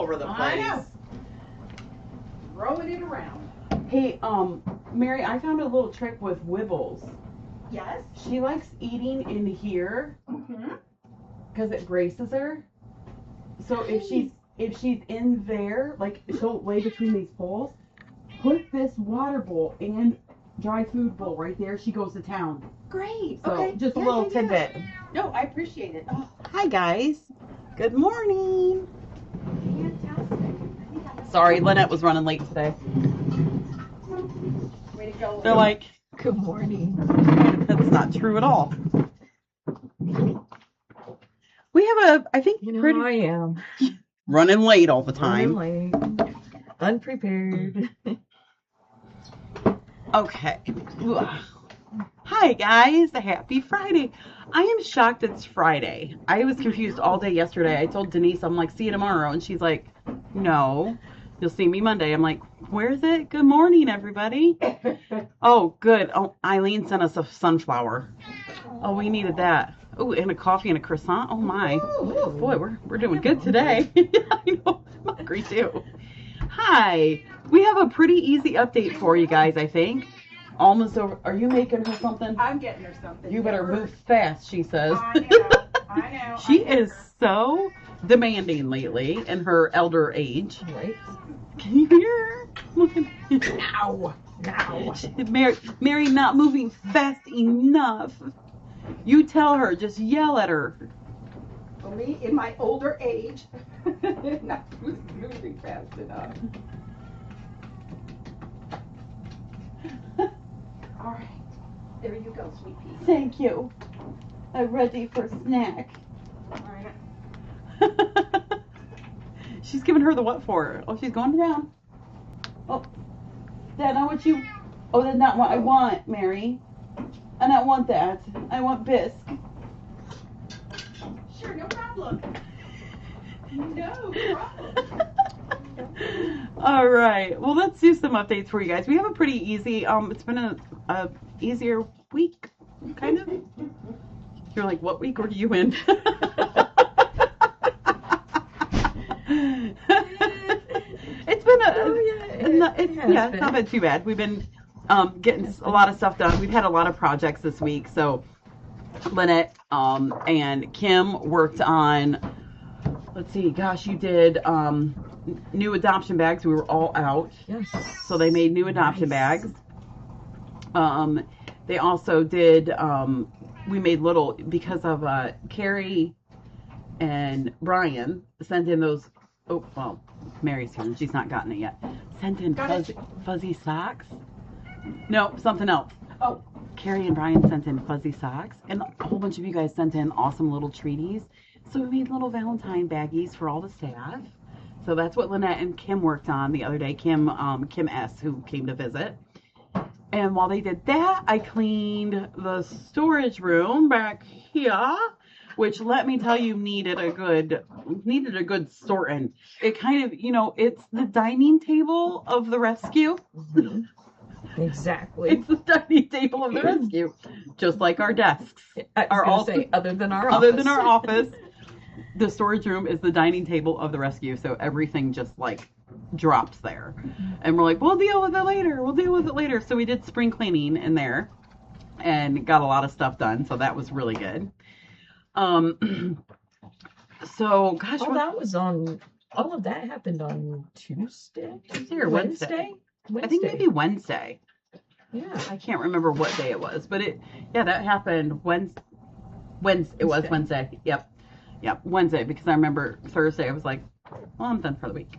over the place. I know. Throwing it around. Hey, Mary, I found a little trick with Wibbles. Yes. She likes eating in here because it braces her. So if she's in there, like she'll lay between these poles, put this water bowl and dry food bowl right there. She goes to town. Great. So Okay. just a little tidbit. No, I appreciate it. Oh, Hi guys. Good morning. fantastic. Sorry, Lynette was running late today. Way to go. They're like, Good morning. that's not true at all. We have I think, You know, pretty I am running late all the time. running late, unprepared. Okay. Hi guys, happy Friday. I am shocked it's Friday. I was confused all day yesterday. I told Denise, I'm like, see you tomorrow. And she's like, no, you'll see me Monday. I'm like, where is it? Good morning, everybody. Oh, good. Oh, Eileen sent us a sunflower. Oh, we needed that. Oh, and a coffee and a croissant. Oh my. Boy, we're doing good today. I know. I'm hungry too. Hi. We have a pretty easy update for you guys, I think. Alma's over. Are you making her something? I'm getting her something. You better move fast, she says. I know. I know. She is so demanding lately in her elder age. Right? Can you hear her? Look at Now. Now. Mary not moving fast enough. You tell her, just yell at her. For me, in my older age, not moving fast enough. All right. There you go, sweet pea. Thank you. I'm ready for snack. All right. She's giving her the what for? Oh, she's going down. Oh, that not what you... Oh, that's not what I want, Mary. I don't want that. I want bisque. Sure, no problem. No problem. All right. Well, let's do some updates for you guys. We have a pretty easy, it's been a easier week, kind of. You're like, what week were you in? It's been it's not been too bad. We've been getting a lot of stuff done. We've had a lot of projects this week. So Lynette and Kim worked on, let's see, gosh, you did new adoption bags. We were all out. Yes. So they made new adoption bags. They also did, we made little, because of Carrie and Brian sent in those, oh, well, Mary's here and she's not gotten it yet. Sent in fuzzy socks. No, something else. Oh. Carrie and Brian sent in fuzzy socks, and a whole bunch of you guys sent in awesome little treaties. So we made little Valentine baggies for all the staff. So that's what Lynette and Kim worked on the other day. Kim S, who came to visit. And while they did that, I cleaned the storage room back here, which, let me tell you, needed a good sorting. It kind of, it's the dining table of the rescue. Mm-hmm. Exactly. It's the dining table of the rescue, just like our desks. Other than our office, the storage room is the dining table of the rescue. So everything just like drops there, and we're like, we'll deal with it later. So we did spring cleaning in there, and got a lot of stuff done. So that was really good. So gosh, that was on. All of that happened on Tuesday or Wednesday. I think maybe Wednesday. Yeah. I can't remember what day it was, but that happened Wednesday. It was Wednesday. Yep, Wednesday, because I remember Thursday I was like, well, I'm done for the week.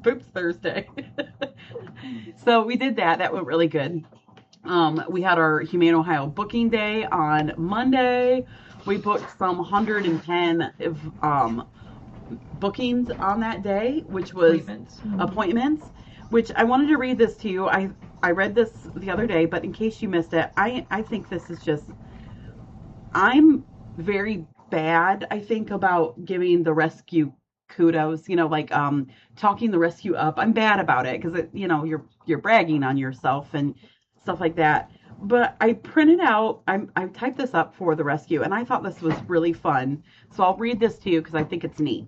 Oops, Thursday. So we did that. That went really good. We had our Humane Ohio booking day on Monday. We booked some 110 bookings on that day, which was appointments, which I wanted to read this to you. I read this the other day, but in case you missed it, I think this is just, I'm very bad, I think, about giving the rescue kudos, talking the rescue up. I'm bad about it because you're bragging on yourself and stuff like that. But I printed out, I typed this up for the rescue, and I thought this was really fun. So I'll read this to you because I think it's neat.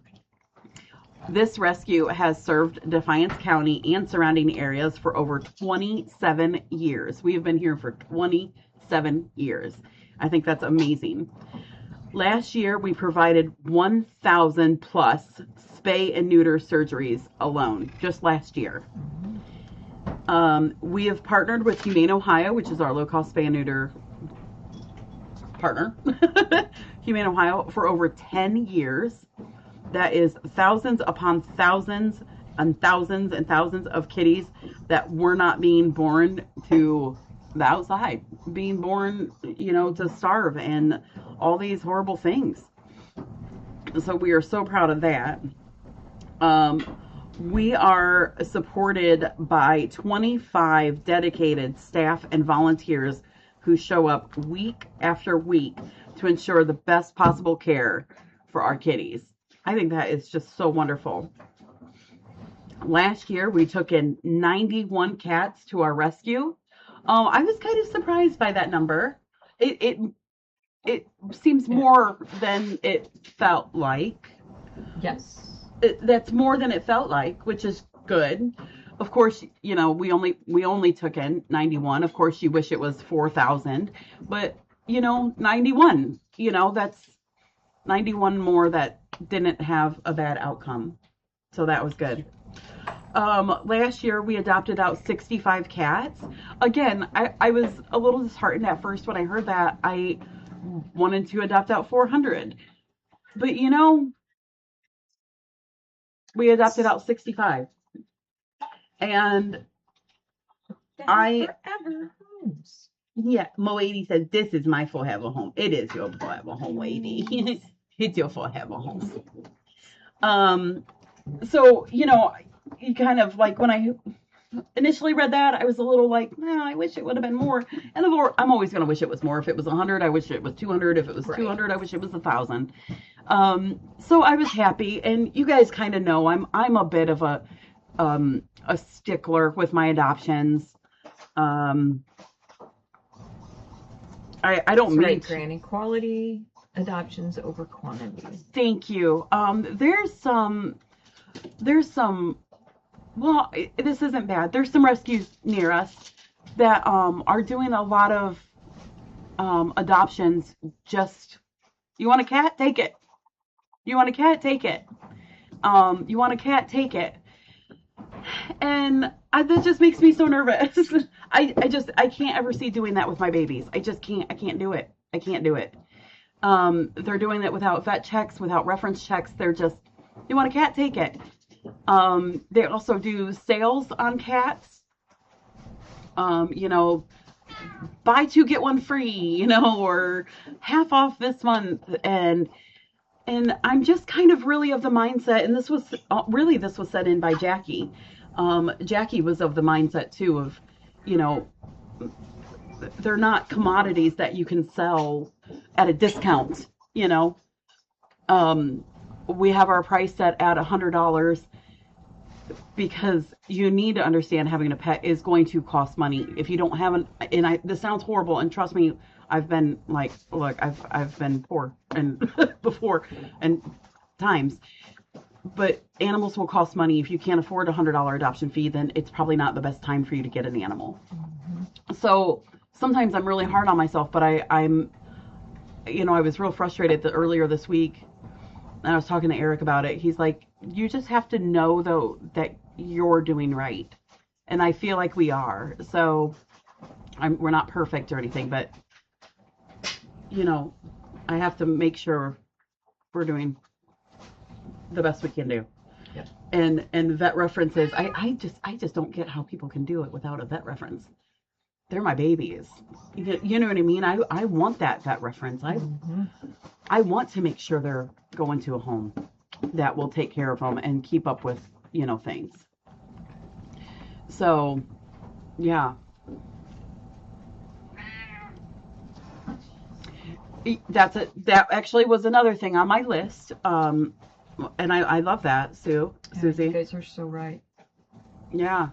This rescue has served Defiance County and surrounding areas for over 27 years. We have been here for 27 years. I think that's amazing. Last year, we provided 1,000 plus spay and neuter surgeries alone, just last year. We have partnered with Humane Ohio, which is our low-cost spay and neuter partner, Humane Ohio, for over 10 years. That is thousands upon thousands and thousands and thousands of kitties that were not being born to the outside, being born, to starve and all these horrible things. So we are so proud of that. We are supported by 25 dedicated staff and volunteers who show up week after week to ensure the best possible care for our kitties. I think that is just so wonderful. Last year, we took in 91 cats to our rescue. I was kind of surprised by that number. It seems more than it felt like. Yes. That's more than it felt like, which is good. Of course, we only took in 91. Of course, you wish it was 4,000, but 91. That's 91 more that didn't have a bad outcome. So that was good. Last year, we adopted out 65 cats. Again, I was a little disheartened at first when I heard that. I wanted to adopt out 400. But, we adopted out 65. And forever homes. Yeah, Moady says, this is my forever home. It is your forever home, Moady. It's your forever home. So, you kind of like when I initially read that, I was a little like, I wish it would have been more. And I'm always going to wish it was more. If it was 100, I wish it was 200. If it was 200, I wish it was 1,000. So I was happy. And you guys kind of know I'm a bit of a stickler with my adoptions. I don't mean Granny, quality adoptions over quantity. Thank you. There's some. Well, this isn't bad. There's some rescues near us that are doing a lot of adoptions. Just, you want a cat? Take it. You want a cat? Take it. You want a cat? Take it. And that just makes me so nervous. I can't ever see doing that with my babies. I just can't. I can't do it. I can't do it. They're doing it without vet checks, without reference checks. They're just, you want a cat? Take it. They also do sales on cats. Buy two, get one free, or half off this month. And I'm just kind of really of the mindset, and this was set in by Jackie. Jackie was of the mindset too of, they're not commodities that you can sell at a discount, We have our price set at $100 because you need to understand having a pet is going to cost money. If you don't have this sounds horrible, and trust me, I've been like, look, I've been poor and before and times, but animals will cost money. If you can't afford a $100 adoption fee, then it's probably not the best time for you to get an animal. Mm-hmm. So sometimes I'm really hard on myself, but I'm I was real frustrated that earlier this week, and I was talking to Eric about it. He's like, you just have to know though that you're doing right. And I feel like we are. So we're not perfect or anything, but I have to make sure we're doing the best we can do. Yeah. And vet references, I just don't get how people can do it without a vet reference. They're my babies. You know what I mean? I want that vet reference. I want to make sure they're going to a home that will take care of them and keep up with, things. So, yeah. That actually was another thing on my list. And I love that, Susie. You guys are so right. Yeah.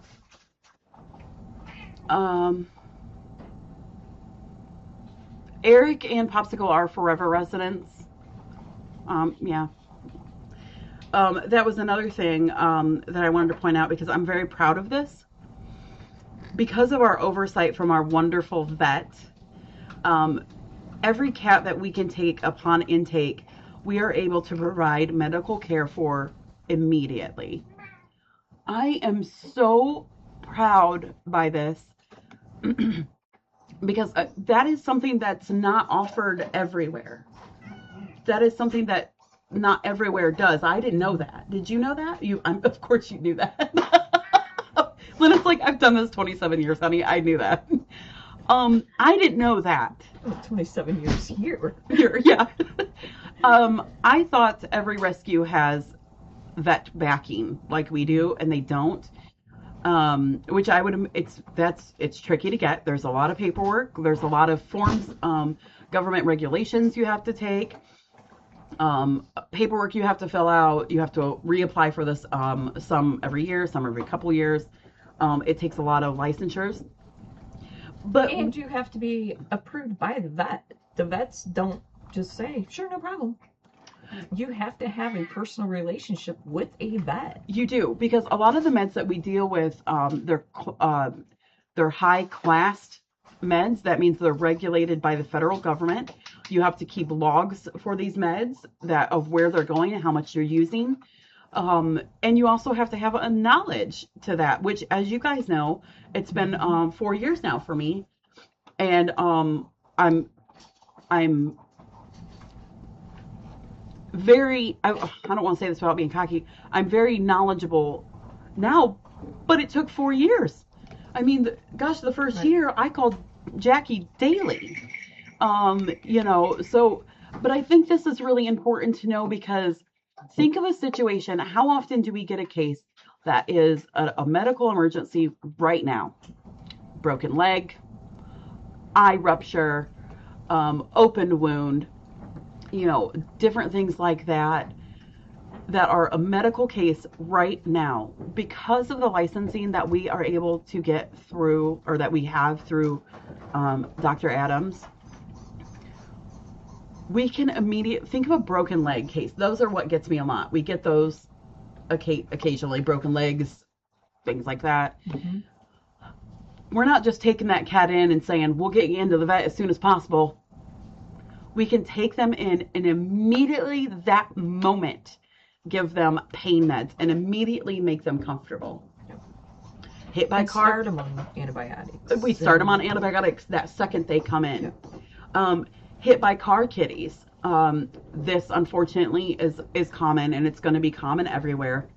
Eric and Popsicle are forever residents. Yeah. that was another thing that I wanted to point out because I'm very proud of this. Because of our oversight from our wonderful vet, every cat that we can take upon intake, we are able to provide medical care for immediately. I am so proud by this because that is something that's not offered everywhere. That is something that not everywhere does. I didn't know that. Did you know that? Of course you knew that. When it's like, I've done this 27 years, honey. I knew that. I didn't know that. 27 years here. Yeah. I thought every rescue has vet backing like we do, and they don't. Which I would, it's tricky to get. There's a lot of paperwork. There's a lot of forms, government regulations you have to take. Paperwork you have to fill out. You have to reapply for this, some every year, some every couple years. It takes a lot of licensures. And you have to be approved by the vet. The vets don't just say, sure, no problem. You have to have a personal relationship with a vet. You do, because a lot of the meds that we deal with, they're high class meds. That means they're regulated by the federal government. You have to keep logs for these meds of where they're going and how much you're using. And you also have to have a knowledge to that, which, as you guys know, it's been 4 years now for me, and I'm very, I don't want to say this without being cocky, I'm very knowledgeble now, but it took 4 years. I mean, gosh, the first year I called Jackie daily, so, but I think this is really important to know because think of a situation, how often do we get a case that is a medical emergency right now? Broken leg, eye rupture, open wound, different things like that are a medical case right now. Because of the licensing that we are able to get through, or that we have through Dr. Adams, we can immediately think of a broken leg case. Those are what gets me a lot. We get those occasionally, broken legs, things like that. Mm-hmm. We're not just taking that cat in and saying, we'll get you into the vet as soon as possible. We can take them in and immediately that moment give them pain meds and immediately make them comfortable. Yep. Hit by car. Start them on antibiotics. We start them on antibiotics that second they come in. Yep. Hit by car kitties. This unfortunately is common, and it's going to be common everywhere.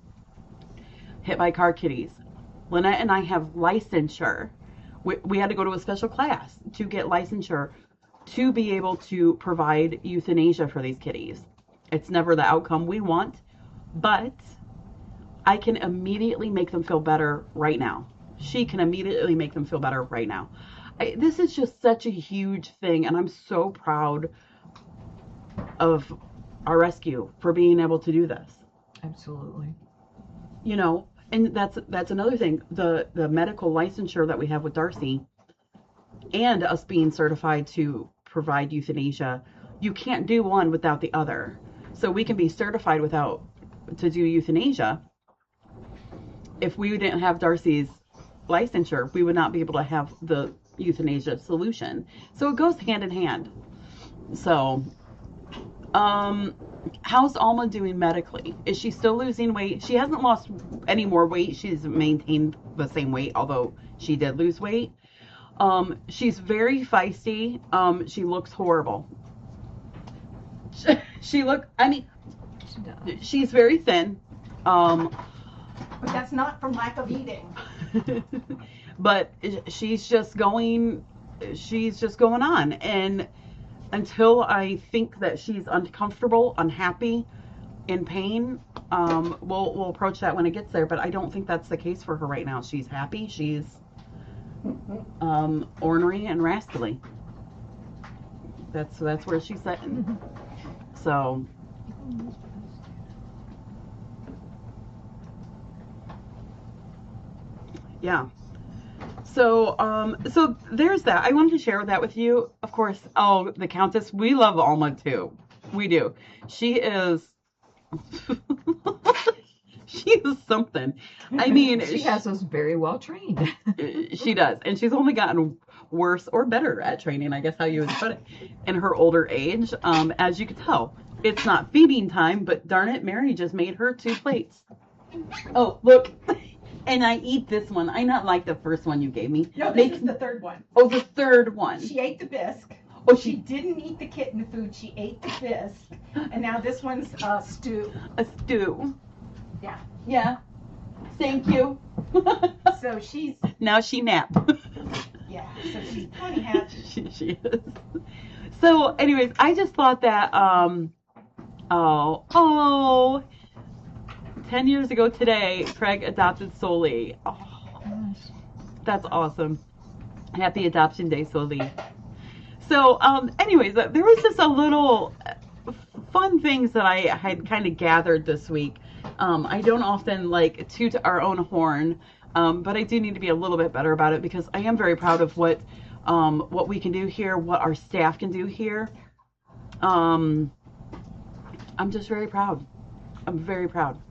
Hit by car kitties. Lynette and I have licensure. We had to go to a special class to get licensure to be able to provide euthanasia for these kitties. It's never the outcome we want, but I can immediately make them feel better right now. She can immediately make them feel better right now. This is just such a huge thing, and I'm so proud of our rescue for being able to do this. Absolutely. And that's another thing. The medical licensure that we have with Darcy and us being certified to provide euthanasia, you can't do one without the other. So we can be certified to do euthanasia. If we didn't have Darcy's licensure, we would not be able to have the euthanasia solution. So it goes hand in hand. So, how's Alma doing medically? Is she still losing weight? She hasn't lost any more weight. She's maintained the same weight, although she did lose weight. She's very feisty. She looks horrible. She's very thin. But that's not from lack of eating. But she's just going on. And until I think that she's uncomfortable, unhappy, in pain, we'll approach that when it gets there. But I don't think that's the case for her right now. She's happy. She's ornery and rascally. That's where she's sitting. So yeah. So there's that. I wanted to share that with you. Of course, the Countess, we love Alma too. We do. She is is something. I mean, she has us very well trained. She does. And she's only gotten worse or better at training, I guess how you would put it, in her older age. As you can tell, it's not feeding time, but darn it, Mary just made her 2 plates. Oh, look. And I eat this one. I not like the first one you gave me. No, this is the third one. Oh, the third one. She ate the bisque. Oh, she didn't eat the kitten food. She ate the bisque. And now this one's stew. A stew. Yeah. Yeah. Thank you. So she's... Now she nap. Yeah, so she's plenty happy. She is. So, anyways, I just thought that, 10 years ago today, Craig adopted Soli. Oh, that's awesome. Happy Adoption Day, Soli. So, anyways, there was just a little fun things that I had kind of gathered this week. I don't often like toot our own horn, but I do need to be a little bit better about it because I am very proud of what we can do here, what our staff can do here. I'm just very proud. I'm very proud.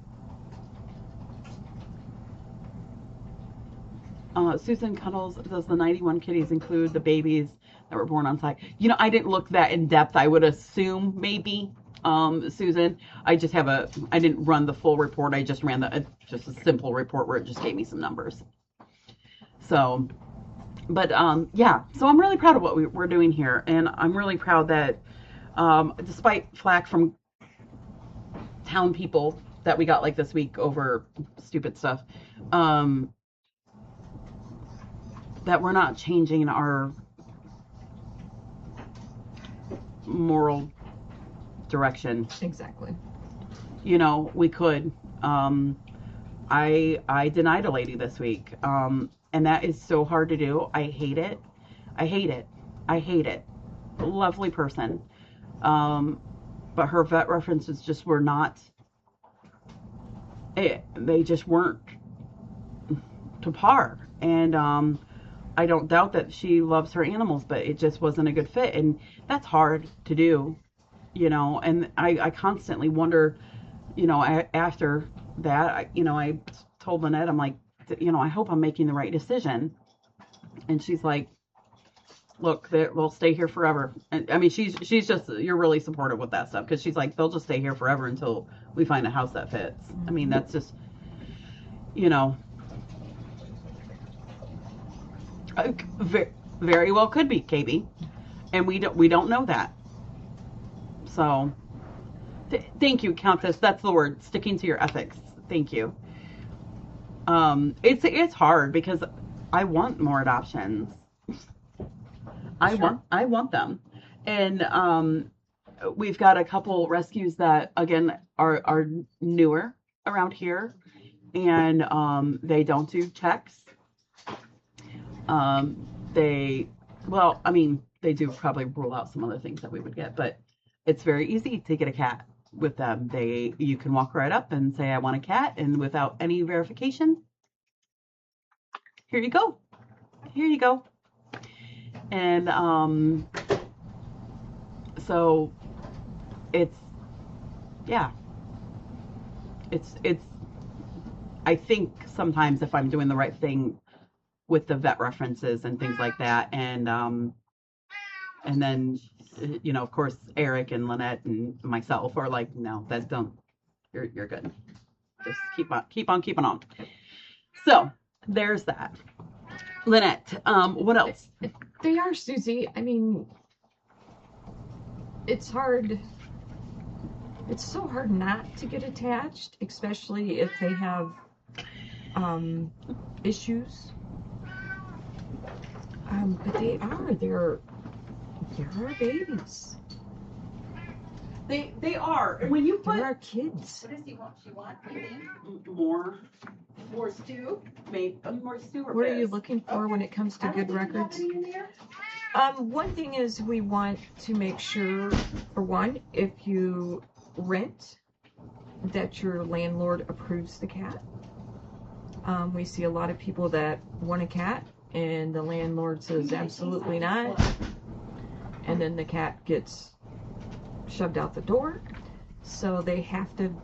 Susan Cuddles, does the 91 kitties include the babies that were born on site? You know, I didn't look that in depth. I would assume maybe, Susan. I didn't run the full report. I just ran just a simple report where it just gave me some numbers. So, but yeah, so I'm really proud of what we're doing here. And I'm really proud that despite flack from town people that we got like this week over stupid stuff, that we're not changing our moral direction. Exactly. You know, we could. I denied a lady this week, and that is so hard to do. I hate it. I hate it. I hate it. Lovely person, but her vet references just were not. They just weren't to par, and I don't doubt that she loves her animals, but it just wasn't a good fit. And that's hard to do, you know, and I constantly wonder, you know, after that, I told Lynette, I'm like, you know, I hope I'm making the right decision. And she's like, look, they'll stay here forever. And I mean, she's just, you're really supportive with that stuff. Cause she's like, they'll just stay here forever until we find a house that fits. I mean, that's just, you know, very well could be, KB, and we don't know that. So, thank you, Countess. That's the word. Sticking to your ethics. Thank you. It's hard because I want more adoptions. I want them, and we've got a couple rescues that again are newer around here, and they don't do checks. They do probably rule out some other things that we would get, but it's very easy to get a cat with them. You can walk right up and say, I want a cat, and without any verification, here you go. Here you go. And, so it's I think sometimes if I'm doing the right thing with the vet references and things like that, and then, you know, of course, Eric and Lynette and myself are like, no, that don't, you're good. Just keep on keeping on. So there's that. Lynette, what else? They are, Susie. I mean, it's hard. It's so hard not to get attached, especially if they have issues. But they're our babies. They are. And when you put, they're our kids. What does he want? She want anything? More stew? Maybe more stew or What bits. are you looking for when it comes to good records? One thing is we want to make sure, for one, if you rent, that your landlord approves the cat. We see a lot of people that want a cat and the landlord says absolutely not, and then the cat gets shoved out the door. So they have to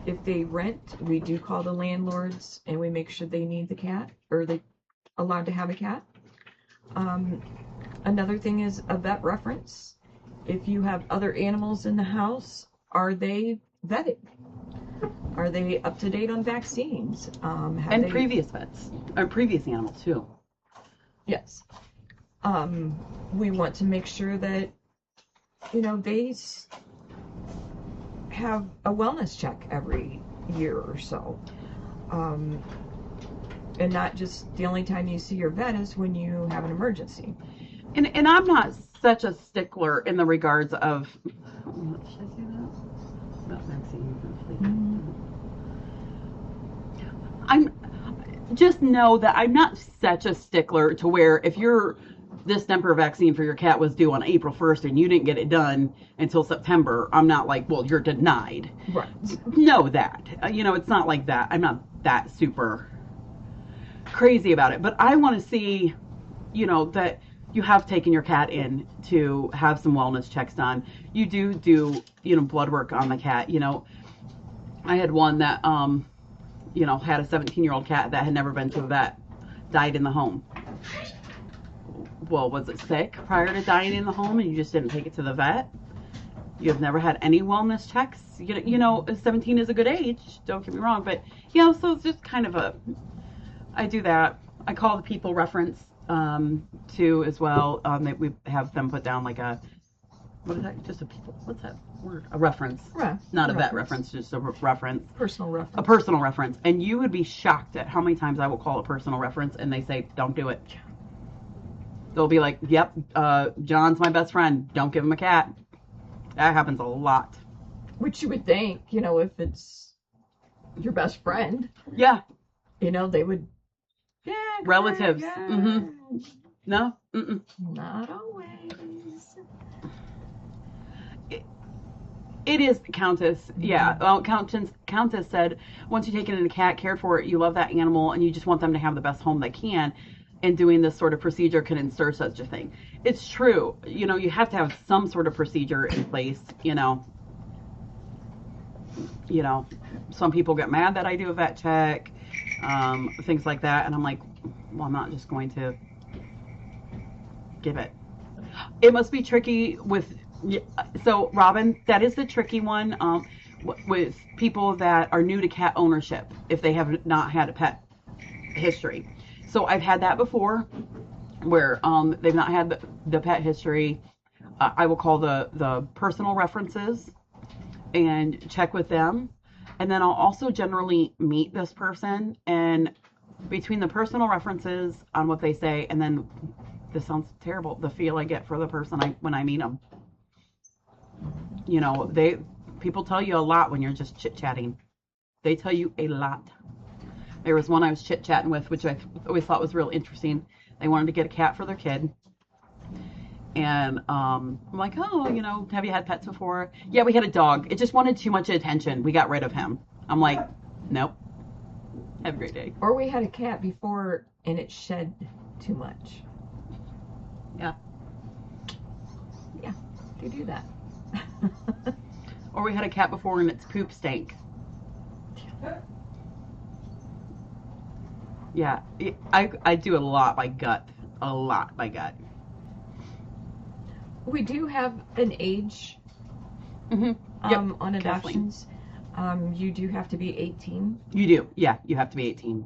if they rent, we do call the landlords and we make sure they need the cat or they allowed to have a cat. Another thing is a vet reference. If you have other animals in the house, are they vetted? Are they up to date on vaccines? And previous vets, or previous animals too. Yes. We want to make sure that, they have a wellness check every year or so. And not just the only time you see your vet is when you have an emergency. And I'm not such a stickler in the regards of, should I say that? About vaccines and fleas. I'm just know that I'm not such a stickler to where if your distemper vaccine for your cat was due on April 1st and you didn't get it done until September, I'm not like, well, you're denied. Right. Know that. It's not like that. I'm not that super crazy about it. But I want to see, that you have taken your cat in to have some wellness checks done. You do, blood work on the cat. I had one that, had a 17-year-old cat that had never been to a vet, died in the home. Well, was it sick prior to dying in the home and you just didn't take it to the vet? You've never had any wellness checks? 17 is a good age, don't get me wrong, but, so it's just kind of I do that. I call the people reference, too, as well. We have them put down like what is that? Just what's that word? A reference. Yeah, not a vet reference, just a reference. Personal reference. A personal reference. And you would be shocked at how many times I will call a personal reference and they say, don't do it. They'll be like, yep, John's my best friend. Don't give him a cat. That happens a lot. Which you would think, if it's your best friend. Yeah. They would. Yeah. Relatives. Yeah. Mm-hmm. No? Mm-mm. Not always. It is, Countess. Yeah. Well, Countess said, once you take in a cat, cared for it, you love that animal, and you just want them to have the best home they can. And doing this sort of procedure can ensure such a thing. It's true. You have to have some sort of procedure in place, some people get mad that I do a vet check, things like that. And I'm like, well, I'm not just going to give it. It must be tricky so Robin, that is the tricky one, with people that are new to cat ownership, if they have not had a pet history. So I've had that before, where they've not had the pet history. I will call the personal references and check with them. And then I'll also generally meet this person. And between the personal references on what they say, and then, this sounds terrible, the feel I get for the person when I meet them. People tell you a lot when you're just chit-chatting. They tell you a lot. There was one I was chit-chatting with, which I always thought was real interesting. They wanted to get a cat for their kid. And I'm like, oh, have you had pets before? Yeah, we had a dog. It just wanted too much attention. We got rid of him. I'm like, nope. Have a great day. Or we had a cat before and it shed too much. Yeah. Yeah, they do that. Or we had a cat before and its poop stank. Yeah, I do a lot by gut. A lot by gut. We do have an age Yep. on adoptions. You do have to be 18. You do. Yeah, you have to be 18.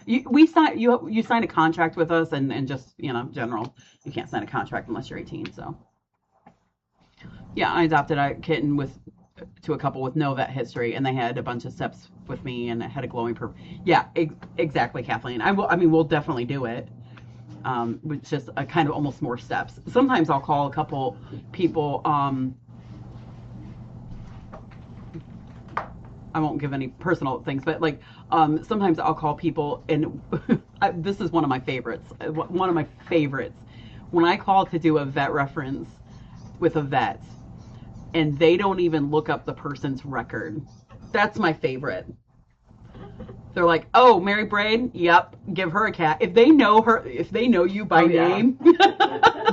You sign a contract with us, and just, general, you can't sign a contract unless you're 18. So yeah, I adopted a kitten to a couple with no vet history, and they had a bunch of steps with me, and it had a glowing yeah, exactly, Kathleen. We'll definitely do it. It's just a kind of almost more steps. Sometimes I'll call a couple people, I won't give any personal things, but sometimes I'll call people, and this is one of my favorites. One of my favorites. When I call to do a vet reference with a vet, and they don't even look up the person's record. That's my favorite. They're like, oh, Mary Braid? Yep, give her a cat. If they know you by name,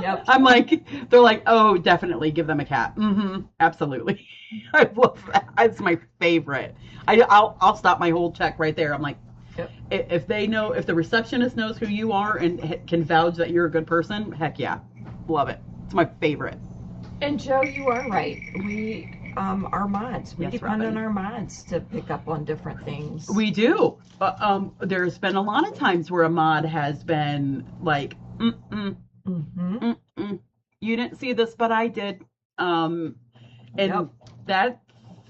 Yep. I'm like, they're like, oh, definitely give them a cat. Absolutely. I love that. It's my favorite. I'll stop my whole check right there. I'm like, Yep. if they know, if the receptionist knows who you are and can vouch that you're a good person, heck yeah, love it. It's my favorite. And Joe, you are right. We our mods. We Yes, depend Robin. on our mods to pick up on different things. We do. There's been a lot of times where a mod has been like, you didn't see this, but I did. And Yep. that,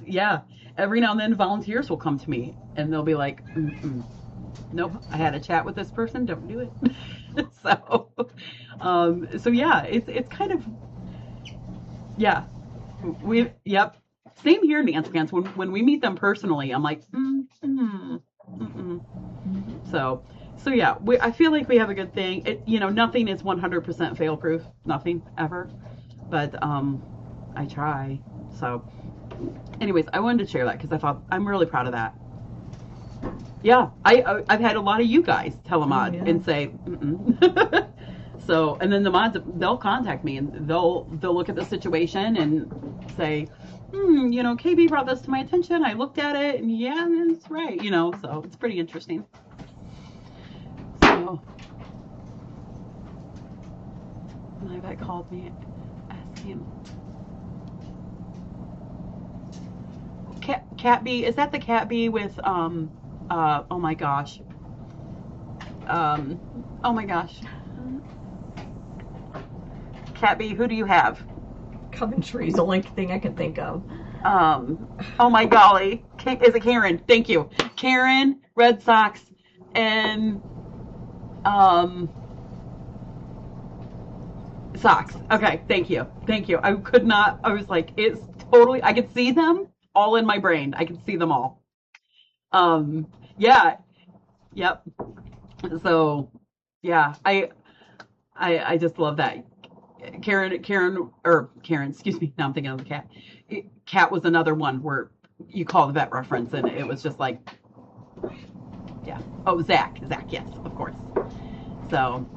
yeah. Every now and then, volunteers will come to me and they'll be like, nope, I had a chat with this person. Don't do it. So yeah, it's kind of, yeah. Yep. Same here, Dance Pants. When we meet them personally, I'm like, So yeah, I feel like we have a good thing. Nothing is 100% fail proof. Nothing ever. But I try. So, anyways, I wanted to share that because I thought I'm really proud of that. Yeah, I've had a lot of you guys tell a mod and say, So, and then the mods, they'll contact me and they'll look at the situation and say, KB brought this to my attention. I looked at it and yeah, it's right. So it's pretty interesting. So, my vet called me asking. Cat B, is that the Cat B with oh my gosh. Cat B, who do you have? Coventry's the only thing I can think of. Oh my golly. Is it Karen? Thank you. Karen, Red Sox, and Sox. Okay, thank you. I was like, it's totally, I could see them all in my brain. I could see them all. Yeah. Yep. So, yeah, I just love that. Karen, excuse me, now I'm thinking of the cat. Cat was another one where you call the vet reference and it was just like, yeah. Oh, Zach, yes, of course. So,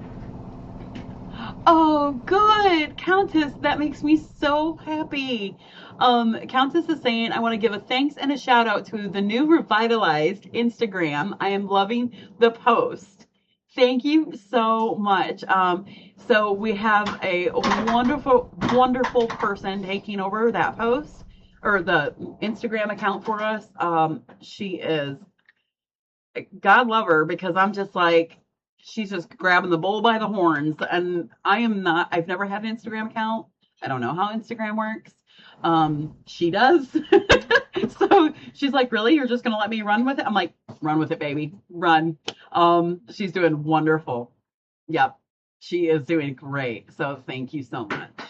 oh, good, Countess, that makes me so happy. Countess is saying, I want to give a thanks and a shout out to the new revitalized Instagram. I am loving the post. Thank you so much. So we have a wonderful, wonderful person taking over that post or the Instagram account for us. She is, God love her, because I'm just like, she's just grabbing the bull by the horns. And I've never had an Instagram account. I don't know how Instagram works. She does. So she's like, really? You're just going to let me run with it? I'm like, run with it, baby. Run. She's doing wonderful. Yep. She is doing great. So thank you so much.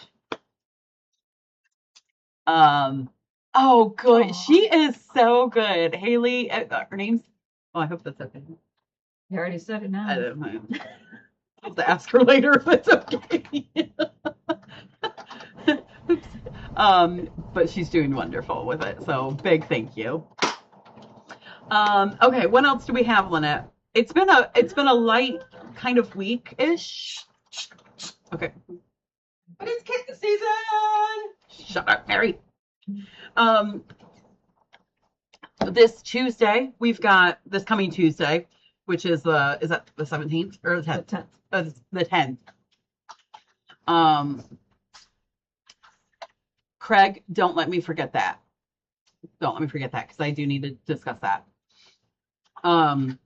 Oh, good. Aww. She is so good. Haley, her name's, oh, I hope that's okay. You already said it now. I don't know. I'll have to ask her later if it's okay. Oops. But she's doing wonderful with it. So big thank you. Okay, what else do we have, Lynette? It's been a light kind of week-ish. Okay. But it's kitten season. Shut up, Mary. This Tuesday, we've got this coming Tuesday, which is is that the 17th or the 10th? The 10th. Craig, don't let me forget that. Don't let me forget that because I do need to discuss that. The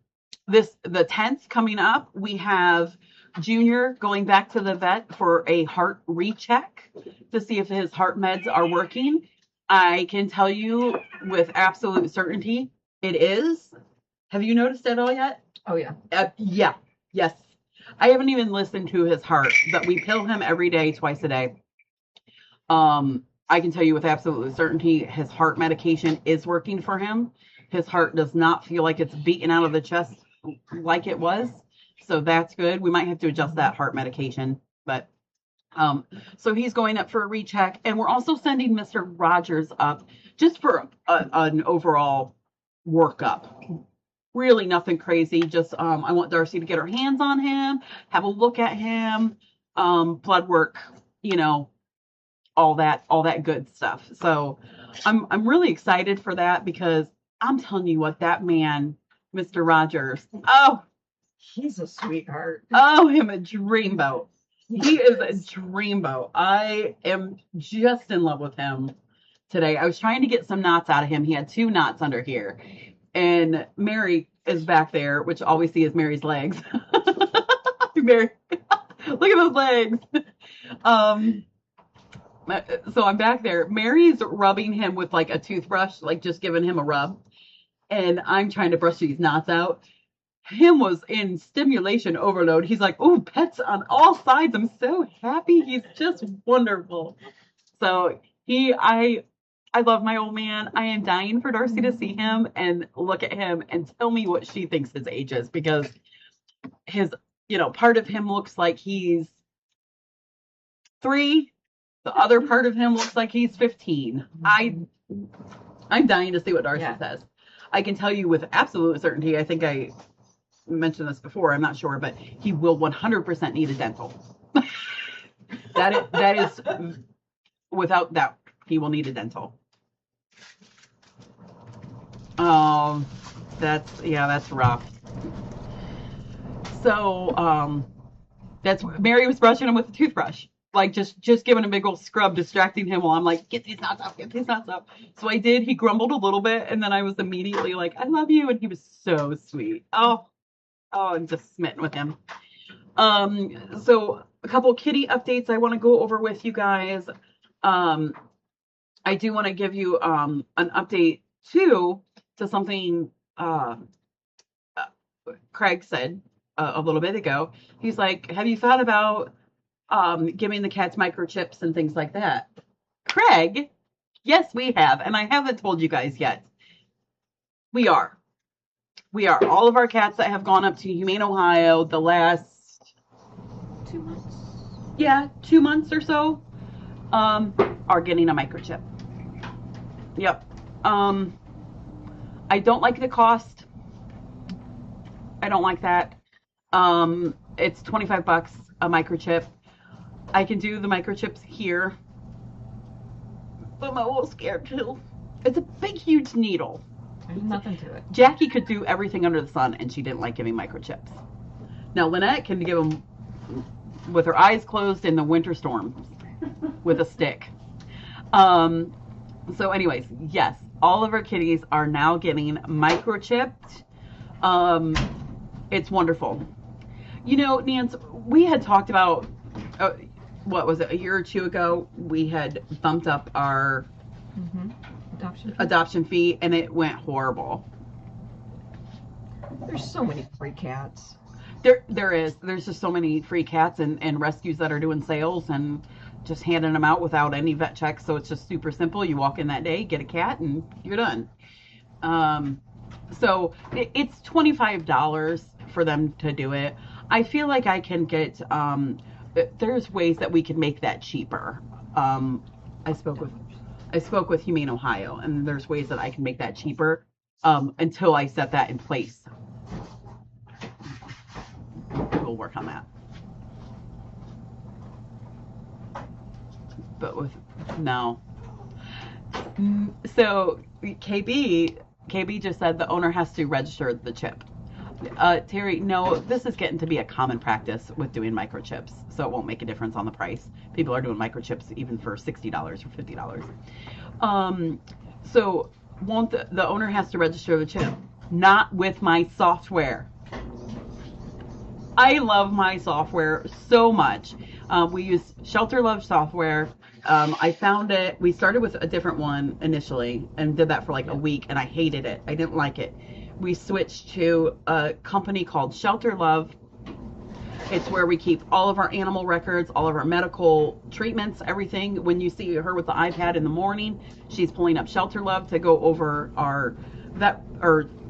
10th coming up, we have Junior going back to the vet for a heart recheck to see if his heart meds are working. I can tell you with absolute certainty it is. Have you noticed it all yet? Oh, yeah. Yeah. Yes. I haven't even listened to his heart, but we pill him every day, twice a day. I can tell you with absolute certainty his heart medication is working for him. His heart does not feel like it's beating out of the chest like it was. So that's good. We might have to adjust that heart medication, but so he's going up for a recheck, and we're also sending Mr. Rogers up just for an overall workup. Really nothing crazy. Just I want Darcy to get her hands on him, have a look at him, blood work, you know, all that good stuff. So I'm really excited for that because I'm telling you what, that man, Mr. Rogers, He's a sweetheart. him a dreamboat. He is a dreamboat. I am just in love with him today. I was trying to get some knots out of him. He had 2 knots under here. And Mary is back there, which all we see is Mary's legs. Mary, look at those legs. So I'm back there. Mary's rubbing him with like a toothbrush, like just giving him a rub. And I'm trying to brush these knots out. Him was in stimulation overload. He's like, oh, pets on all sides. I'm so happy. He's just wonderful. So I love my old man. I am dying for Darcy to see him and look at him and tell me what she thinks his age is, because his, part of him looks like he's 3. The other part of him looks like he's 15. I'm dying to see what Darcy says. I can tell you with absolute certainty, I think I mentioned this before, I'm not sure, but he will 100% need a dental. That is without doubt, he will need a dental. That's rough. So, that's Mary was brushing him with a toothbrush, like just giving a big old scrub, distracting him while I'm like, get these knots up, get these knots up. So I did. He grumbled a little bit, and then I was immediately like, I love you, and he was so sweet. Oh, I'm just smitten with him. So a couple kitty updates I want to go over with you guys. I do want to give you an update too to something Craig said a little bit ago. He's like, have you thought about giving the cats microchips and things like that? Craig, yes, we have, and I haven't told you guys yet. We are. All of our cats that have gone up to Humane Ohio the last 2 months. Yeah, 2 months or so are getting a microchip. Yep. I don't like the cost. I don't like that. It's $25 a microchip. I can do the microchips here, but I'm a little scared too. It's a big, huge needle. There's nothing to it. Jackie could do everything under the sun, and she didn't like giving microchips. Now, Lynette can give them with her eyes closed in the winter storm with a stick. So anyways, yes, all of our kitties are now getting microchipped. It's wonderful. Nance, we had talked about, what was it, a year or 2 ago, we had bumped up our adoption fee, and it went horrible. There's so many free cats. There is. There's just so many free cats and rescues that are doing sales and just handing them out without any vet checks. So it's just super simple. You walk in that day, get a cat, and you're done. So it's $25 for them to do it. I feel like I can get, there's ways that we can make that cheaper. I spoke with Humane Ohio, and there's ways that I can make that cheaper until I set that in place. We'll work on that. But no. So KB just said the owner has to register the chip. Terry, no, this is getting to be a common practice with doing microchips, so it won't make a difference on the price. People are doing microchips even for $60 or $50. So won't the owner has to register the chip? Not with my software. I love my software so much. We use Shelter Love software. I found it. We started with a different one initially and did that for like a week, and I hated it. I didn't like it. We switched to a company called Shelter Love. It's where we keep all of our animal records, all of our medical treatments, everything. When you see her with the iPad in the morning, she's pulling up Shelter Love to go over our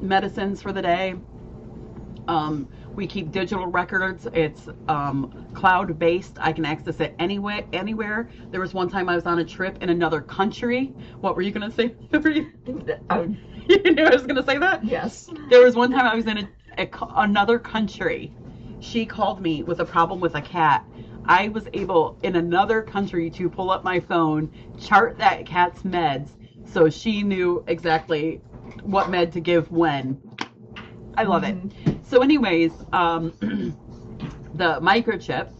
medicines for the day. We keep digital records. It's cloud-based. I can access it anywhere. There was one time I was on a trip in another country. What were you going to say? You knew I was going to say that? Yes. There was one time I was in another country. She called me with a problem with a cat. I was able in another country to pull up my phone, chart that cat's meds, so she knew exactly what med to give when. I love it. So anyways, the microchip,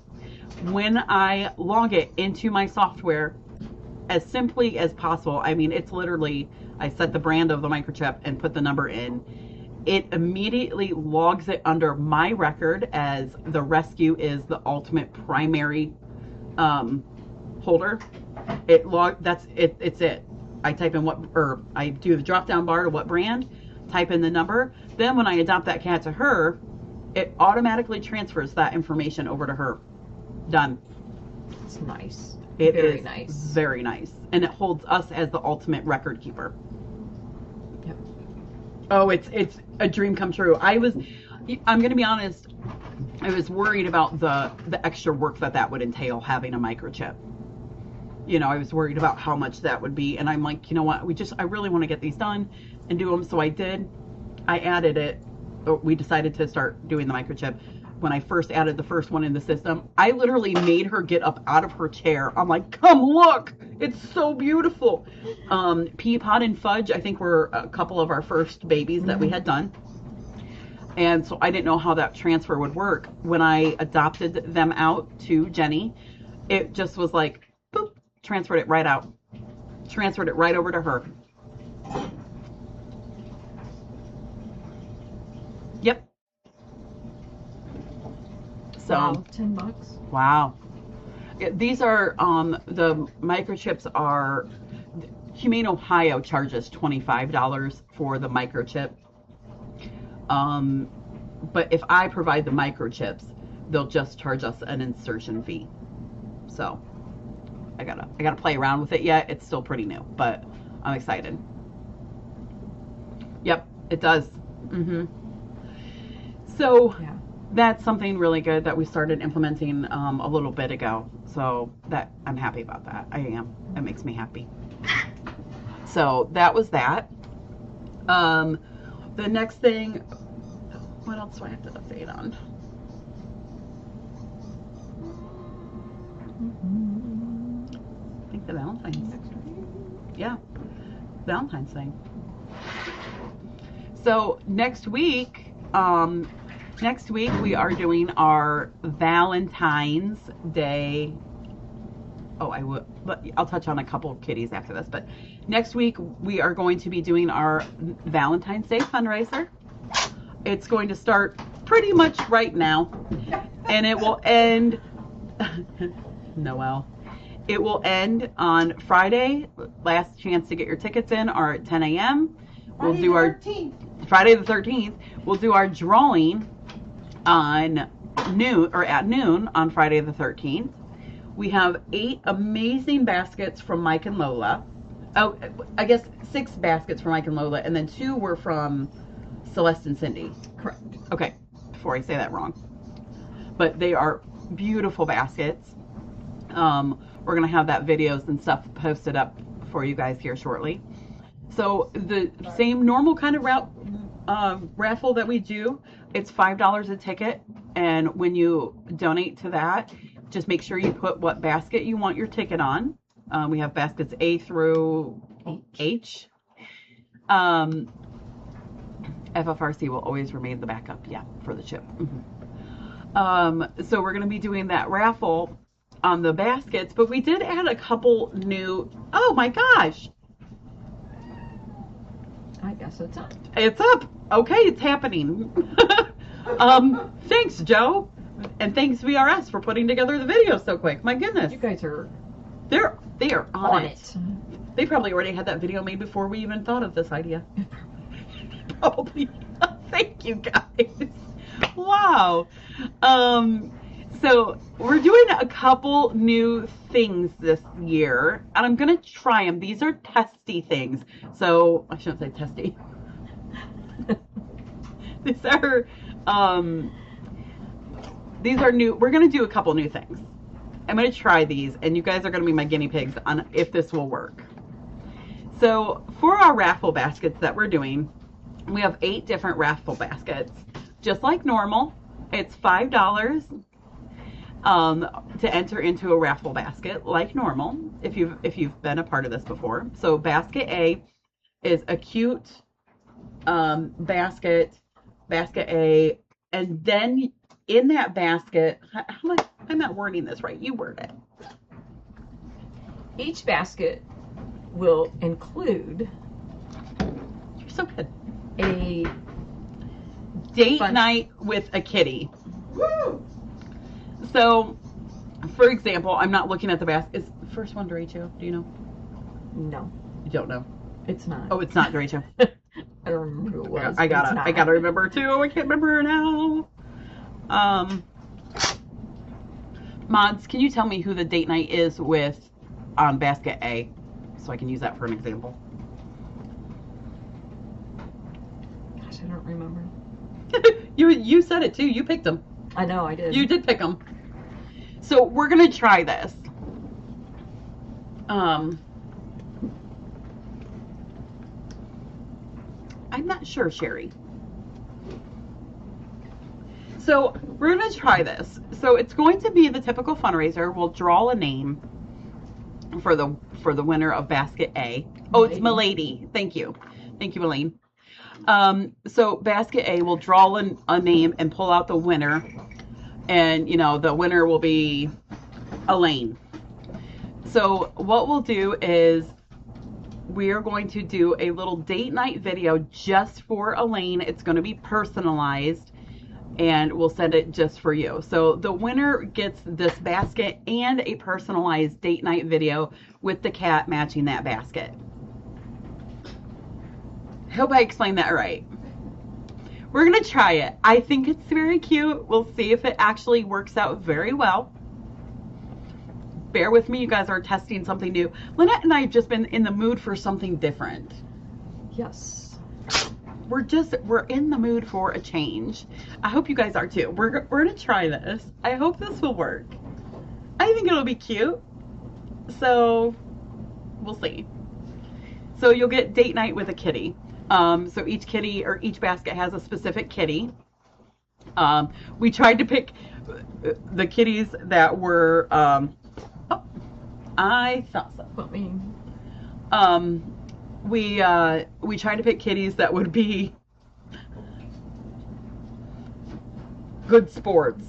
when I log it into my software, as simply as possible, I mean, it's literally, I set the brand of the microchip and put the number in. It immediately logs it under my record as the rescue is the ultimate primary holder. It's it. I type in I do the drop down bar to what brand, type in the number. Then when I adopt that cat to her, it automatically transfers that information over to her. Done. It's nice. It Very is nice. very nice. And it holds us as the ultimate record keeper. Yep. Oh, it's a dream come true. I'm going to be honest, I was worried about the extra work that would entail having a microchip. You know, I was worried about how much that would be. And I'm like, you know what? I really want to get these done and do them. So I did. I added it. We decided to start doing the microchip. When I first added the first one in the system, I literally made her get up out of her chair. I'm like, come look, it's so beautiful. Peapod and Fudge, I think, were a couple of our first babies that we had done. And so I didn't know how that transfer would work. When I adopted them out to Jenny, it just was like, boop, transferred it right out. Transferred it right over to her. Yep. So, wow, $10. Wow. These are, the microchips are, Humane Ohio charges $25 for the microchip. But if I provide the microchips, they'll just charge us an insertion fee. So, I gotta play around with it yet. It's still pretty new, but I'm excited. Yep, it does. So, yeah. That's something really good that we started implementing a little bit ago. So that I'm happy about that. I am. It makes me happy. So that was that. The next thing, what else do I have to update on? I think the Valentine's. Yeah, Valentine's thing. So next week we are doing our Valentine's Day. I'll touch on a couple of kitties after this, but next week we are going to be doing our Valentine's Day fundraiser. It's going to start pretty much right now, and it will end, Noelle, it will end on Friday. Last chance to get your tickets in are at 10 a.m. We'll do our Friday the 13th. We'll do our drawing on noon on Friday the 13th. We have 8 amazing baskets from Mike and Lola. Oh, I guess 6 baskets from Mike and Lola, and then 2 were from Celeste and Cindy. Correct. Okay, before I say that wrong. But they are beautiful baskets. We're going to have that videos and stuff posted up for you guys here shortly. So the same normal kind of raffle that we do, it's $5 a ticket, and when you donate to that, just make sure you put what basket you want your ticket on. We have baskets A through H. FFRC will always remain the backup, for the chip. So we're going to be doing that raffle on the baskets, but we did add a couple new, oh my gosh. I guess it's up. It's up. Okay, it's happening. Thanks, Joe. And thanks, VRS, for putting together the video so quick. My goodness. You guys are... They are on it. They probably already had that video made before we even thought of this idea. Probably. Thank you, guys. Wow. So we're doing a couple new things this year, and I'm going to try them. These are testy things. So I shouldn't say testy. These are new. We're going to do a couple new things. I'm going to try these, and you guys are going to be my guinea pigs on if this will work. So for our raffle baskets that we're doing, we have 8 different raffle baskets. Just like normal, it's $5. to enter into a raffle basket like normal if you've been a part of this before. So basket A is a cute basket A, and then in that basket, I'm not wording this right. You word it. Each basket will include You're so good. a Date fun night with a kitty. Woo! So, for example, I'm not looking at the basket. Is the first one Derecho? Do you know? No, You don't know. it's not. Oh, it's not Derecho. I don't remember who it was. I but it's not. gotta remember too. I can't remember now. Mods, can you tell me who the date night is with on basket A, so I can use that for an example? Gosh, I don't remember. You said it too. You picked them. I know, I did. You did pick them. So we're gonna try this. I'm not sure, Sherry. So we're gonna try this. So it's going to be the typical fundraiser. We'll draw a name for the winner of basket A. Oh, it's Milady. Thank you, Elaine. So basket A, we'll draw a name and pull out the winner, and the winner will be Elaine. So what we'll do is we are going to do a little date night video just for Elaine. It's going to be personalized, and we'll send it just for you. So the winner gets this basket and a personalized date night video with the cat matching that basket. I hope I explained that right. We're going to try it. I think it's very cute. We'll see if it actually works out very well. Bear with me, you guys are testing something new. Lynette and I have just been in the mood for something different. Yes. We're in the mood for a change. I hope you guys are too. We're gonna try this. I hope this will work. I think it'll be cute. So we'll see. So you'll get date night with a kitty. So each kitty or each basket has a specific kitty. We tried to pick the kitties that were I thought so. I mean, we tried to pick kitties that would be good sports,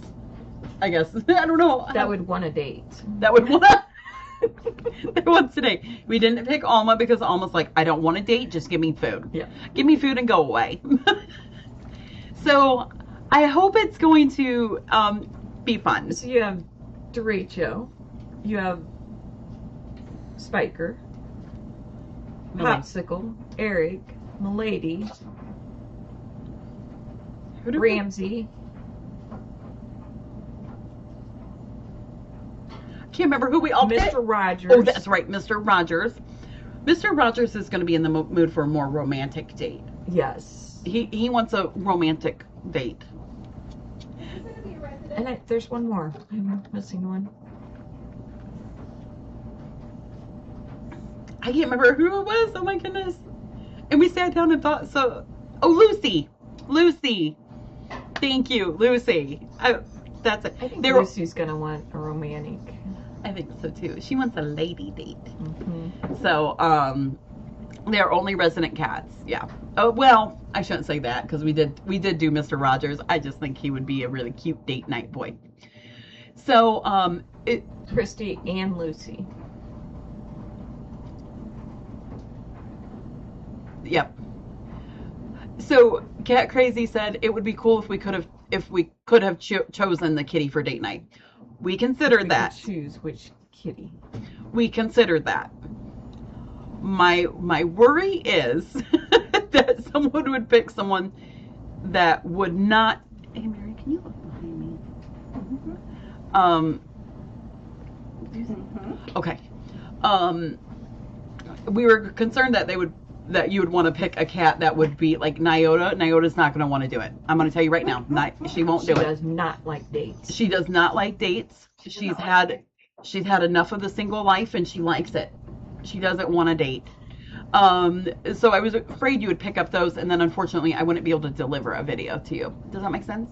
I guess. I don't know. that would want a date. That would want that wants today. We didn't pick Alma because Alma's like, I don't want a date, just give me food. Yeah. Give me food and go away. So I hope it's going to be fun. So you have Derecho, you have Spiker, Popsicle, Eric, Milady, Ramsey. Can't remember who we all picked. Mr. Rogers. Oh, that's right, Mr. Rogers. Mr. Rogers is going to be in the mood for a more romantic date. Yes. He wants a romantic date. And there's one more. I'm missing one. I can't remember who it was. Oh my goodness. And we sat down and thought, Lucy. Thank you, Lucy. That's it. I think Lucy's going to want a romantic. I think so too. She wants a lady date. Mm-hmm. So, they're only resident cats. Yeah. Oh, well, I shouldn't say that because we did do Mr. Rogers. I just think he would be a really cute date night boy. So, Christy and Lucy. Yep. So Cat Crazy said it would be cool if we could have chosen the kitty for date night. We considered that. Choose which kitty. We considered that. My worry is that someone would pick someone that would not. Hey Mary, can you look behind me? Okay. We were concerned that you would want to pick a cat that would be like Nyota. Nyota's not going to want to do it. I'm going to tell you right now. She won't do it. She does not like dates. She does not like dates. She's had enough of the single life and she likes it. She doesn't want a date. So I was afraid you would pick up those, and then unfortunately I wouldn't be able to deliver a video to you. Does that make sense?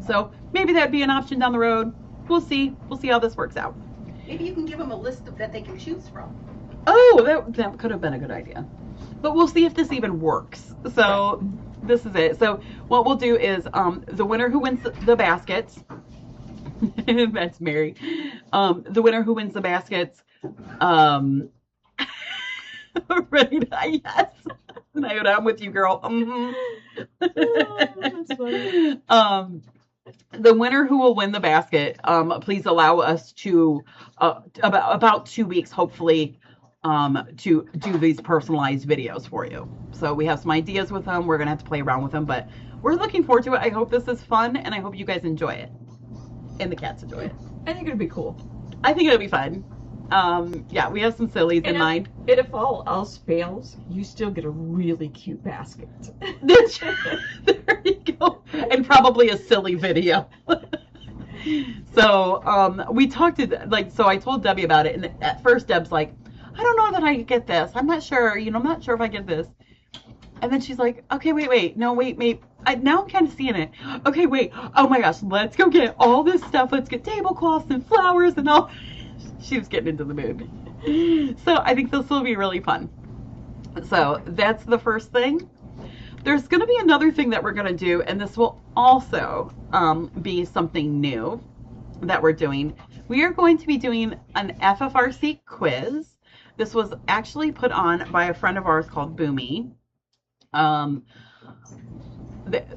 So maybe that'd be an option down the road. we'll see how this works out. Maybe you can give them a list that they can choose from. Oh, that could have been a good idea. But we'll see if this even works. So this is it. So what we'll do is the winner who wins the baskets. That's Mary. The winner who wins the baskets. Ready? Yes. Naoda, I'm with you, girl. That's funny. The winner who will win the basket, please allow us to about 2 weeks, hopefully, to do these personalized videos for you. So we have some ideas with them. We're gonna have to play around with them, but we're looking forward to it. I hope this is fun, and I hope you guys enjoy it, and the cats enjoy it. I think it'll be cool. I think it'll be fun. Yeah, we have some sillies in mind. And if all else fails, you still get a really cute basket. There you go. And probably a silly video. So, we talked to, so I told Debbie about it, and at first Deb's like, I don't know that I get this. I'm not sure, I'm not sure if I get this. And then she's like, okay, wait. No, wait. Now I'm kind of seeing it. Okay, wait. Oh my gosh, let's go get all this stuff. Let's get tablecloths and flowers and all. She was getting into the mood. So I think this will be really fun. So that's the first thing. There's going to be another thing that we're going to do, and this will also be something new that we're doing. We are going to be doing an FFRC quiz. This was actually put on by a friend of ours called Boomy.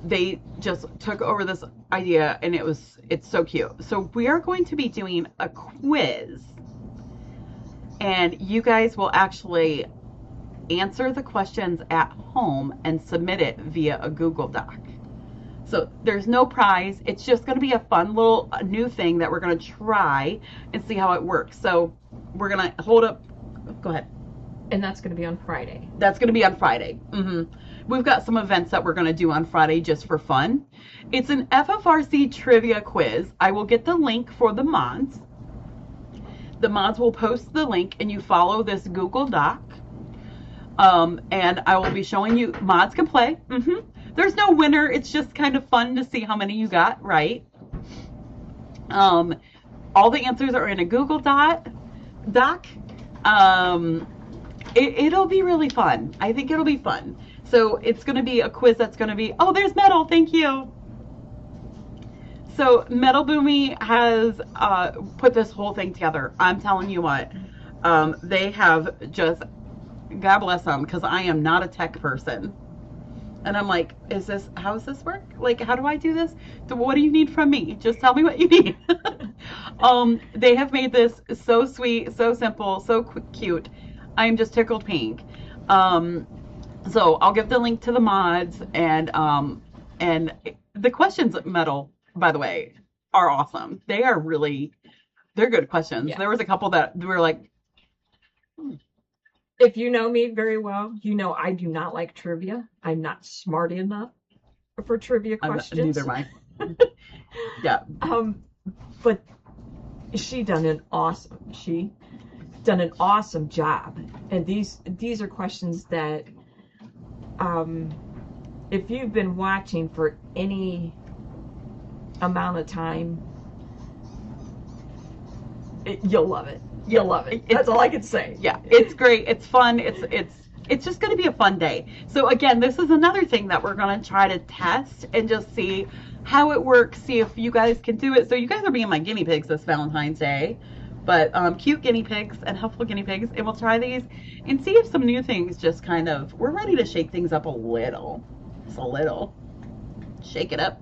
They just took over this idea, and it's so cute. So we are going to be doing a quiz, and you guys will actually answer the questions at home and submit it via a Google Doc. So there's no prize. It's just going to be a fun little new thing that we're going to try and see how it works. So we're going to hold up. Go ahead. And that's going to be on Friday. That's going to be on Friday. We've got some events that we're going to do on Friday just for fun. It's an FFRC trivia quiz. I will get the link for the mods. The mods will post the link, and you follow this Google Doc. And I will be showing you. Mods can play. There's no winner. It's just kind of fun to see how many you got right. All the answers are in a Google Doc. It'll be really fun. I think it'll be fun. So it's going to be a quiz that's going to be, oh, there's Metal. Thank you. So Metal Boomy has put this whole thing together. I'm telling you what, they have just, God bless them, because I am not a tech person. And I'm like, how does this work? Like, how do I do this? What do you need from me? Just tell me what you need. They have made this so sweet, so simple, so cute. I'm just tickled pink. So I'll give the link to the mods, and the questions, Metal, by the way, are awesome. They're good questions. Yeah. There was a couple that were like, If you know me very well, you know I do not like trivia. I'm not smart enough for trivia questions. Neither am I. Yeah. But she done an awesome job. And these are questions that if you've been watching for any amount of time, you'll love it. You'll love it. That's all I can say. Yeah, it's great. It's fun. It's just going to be a fun day. So again, this is another thing that we're going to try to test and just see how it works, see if you guys can do it. So you guys are being my guinea pigs this Valentine's Day, but cute guinea pigs and helpful guinea pigs, and we'll try these and see if some new things just kind of, we're ready to shake things up a little. Just a little. Shake it up.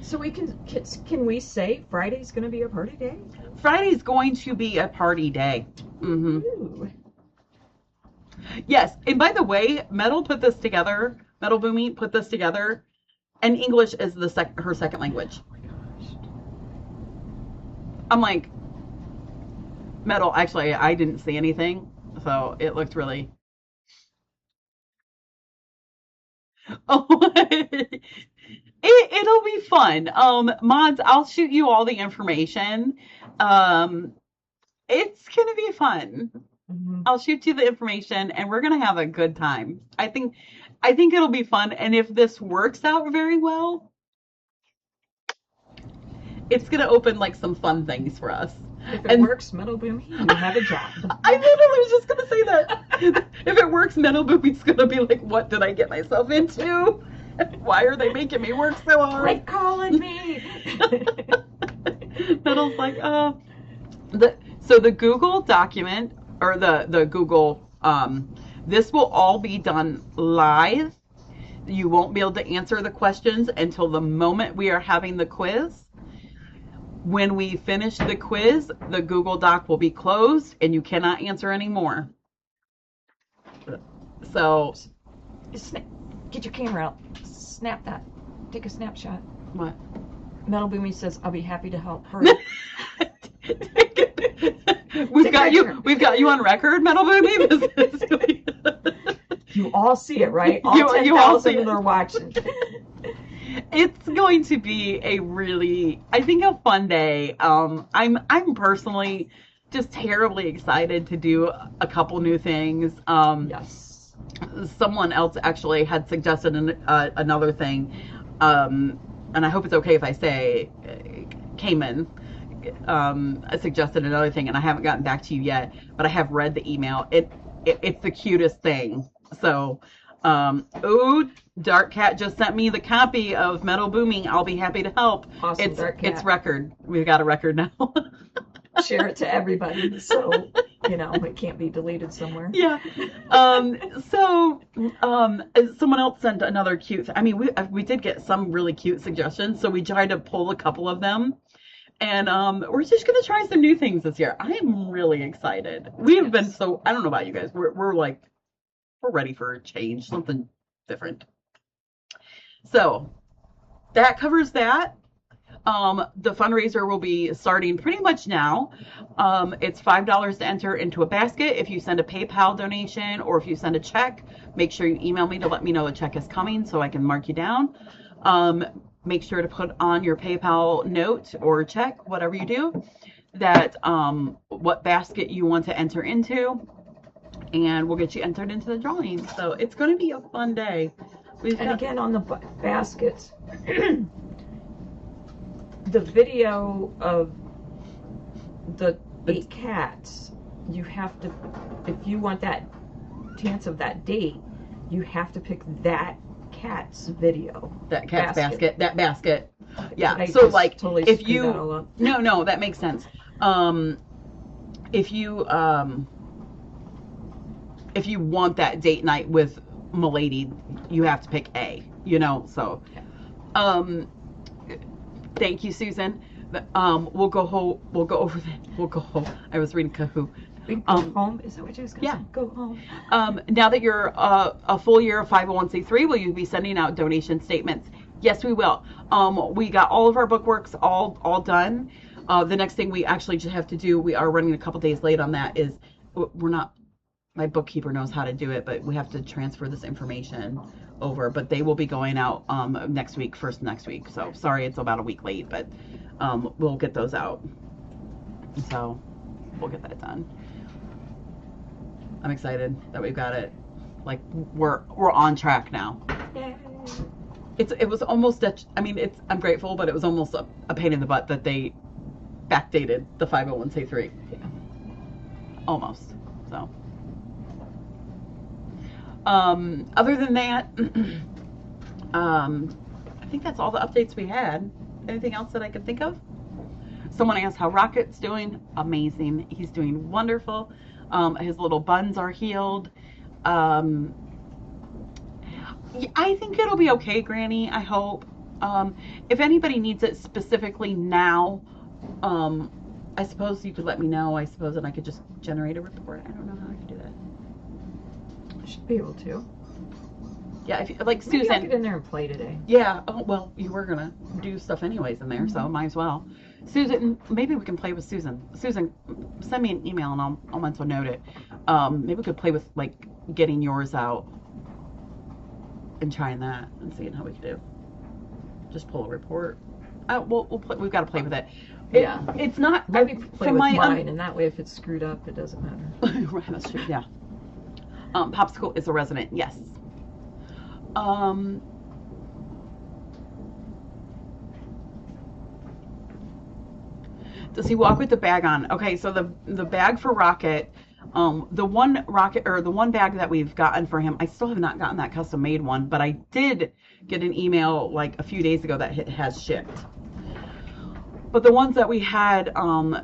So can we say Friday's going to be a party day? Friday's going to be a party day. Yes, and by the way, Metal put this together. Metal Boomy put this together, and English is her second language. Oh my gosh. I'm like, Metal, actually, I didn't see anything, so it looked really... Oh, it'll be fun. Mods, I'll shoot you all the information. It's gonna be fun. I'll shoot you the information, and we're gonna have a good time. I think it'll be fun, and if this works out very well, it's gonna open like some fun things for us. If it works, Metal Boom, you have a job. I literally was just gonna say that. If it works, Metal Boomy's gonna be like, what did I get myself into? Why are they making me work so hard? Quit calling me. Metal's like, so the Google document, or the Google, this will all be done live. You won't be able to answer the questions until the moment we are having the quiz. When we finish the quiz, the Google Doc will be closed and you cannot answer anymore. So, get your camera out. Snap that. Take a snapshot. What? Metal Boomy says, "I'll be happy to help." Hurry. We've got you on record, Metal Boomy. You all see it, right? All you all see 10,000 it. are watching. It's going to be a really, I think, a fun day. I'm personally just terribly excited to do a couple new things. Yes. Someone else actually had suggested another thing, and I hope it's okay if I say Cayman suggested another thing, and I haven't gotten back to you yet, but I have read the email. It's the cutest thing. So, Dark Cat just sent me the copy of Metal Booming. I'll be happy to help. Awesome, Dark Cat. It's record. We've got a record now. Share it to everybody, so it can't be deleted somewhere. Yeah. Someone else sent another cute. I mean, we did get some really cute suggestions, so we tried to pull a couple of them. And we're just gonna try some new things this year. I am really excited. We have been so, I don't know about you guys. We're ready for a change, something different. So that covers that. The fundraiser will be starting pretty much now. It's $5 to enter into a basket. If you send a PayPal donation or if you send a check, make sure you email me to let me know the check is coming so I can mark you down. Make sure to put on your PayPal note or check, whatever you do, that what basket you want to enter into, and we'll get you entered into the drawing. So it's going to be a fun day. Again, on the baskets, the video of the 8 cats, you have to, if you want that chance of that date, you have to pick that cat's video. That cat's basket. That basket. Yeah. So like, totally if you no, that makes sense. If you want that date night with Milady, you have to pick A. So. Thank you, Susan. We'll go home. I was reading Kahoo. Go home? Is that what you was going to say? Go home. Now that you're a full year of 501c3, will you be sending out donation statements? Yes, we will. We got all of our bookworks all done. The next thing we actually just have to do, we are running a couple days late on that, is my bookkeeper knows how to do it, but we have to transfer this information over. But they will be going out next week. So sorry it's about a week late, but we'll get those out. So we'll get that done. I'm excited that we've got it. Like we're on track now. Yay. It was almost I'm grateful, but it was almost a pain in the butt that they backdated the 501c3. Yeah. Almost. So other than that, I think that's all the updates we had. Anything else that I could think of? Someone asked how Rocket's doing. Amazing. He's doing wonderful. His little buns are healed. I think it'll be okay, Granny. I hope. If anybody needs it specifically now, I suppose you could let me know. I suppose, and I could just generate a report. I don't know how I could do that. Should be able to. Yeah, if like Maybe Susan. I'll get in there and play today. Yeah. Oh well, you were gonna do stuff anyways in there, so might as well. Susan, maybe we can play with Susan. Susan, send me an email and I'll mental note it. Maybe we could play with like getting yours out and trying that and seeing how we can do. Just pull a report. We'll play, we've got to play with it. Yeah. It's not. Maybe play with mine, and that way, if it's screwed up, it doesn't matter. Right, that's true. Yeah. Popsicle is a resident. Yes. Does he walk with the bag on? Okay, so the bag for Rocket, the one bag that we've gotten for him, I still have not gotten that custom made one, but I did get an email like a few days ago that it has shipped. But the ones that we had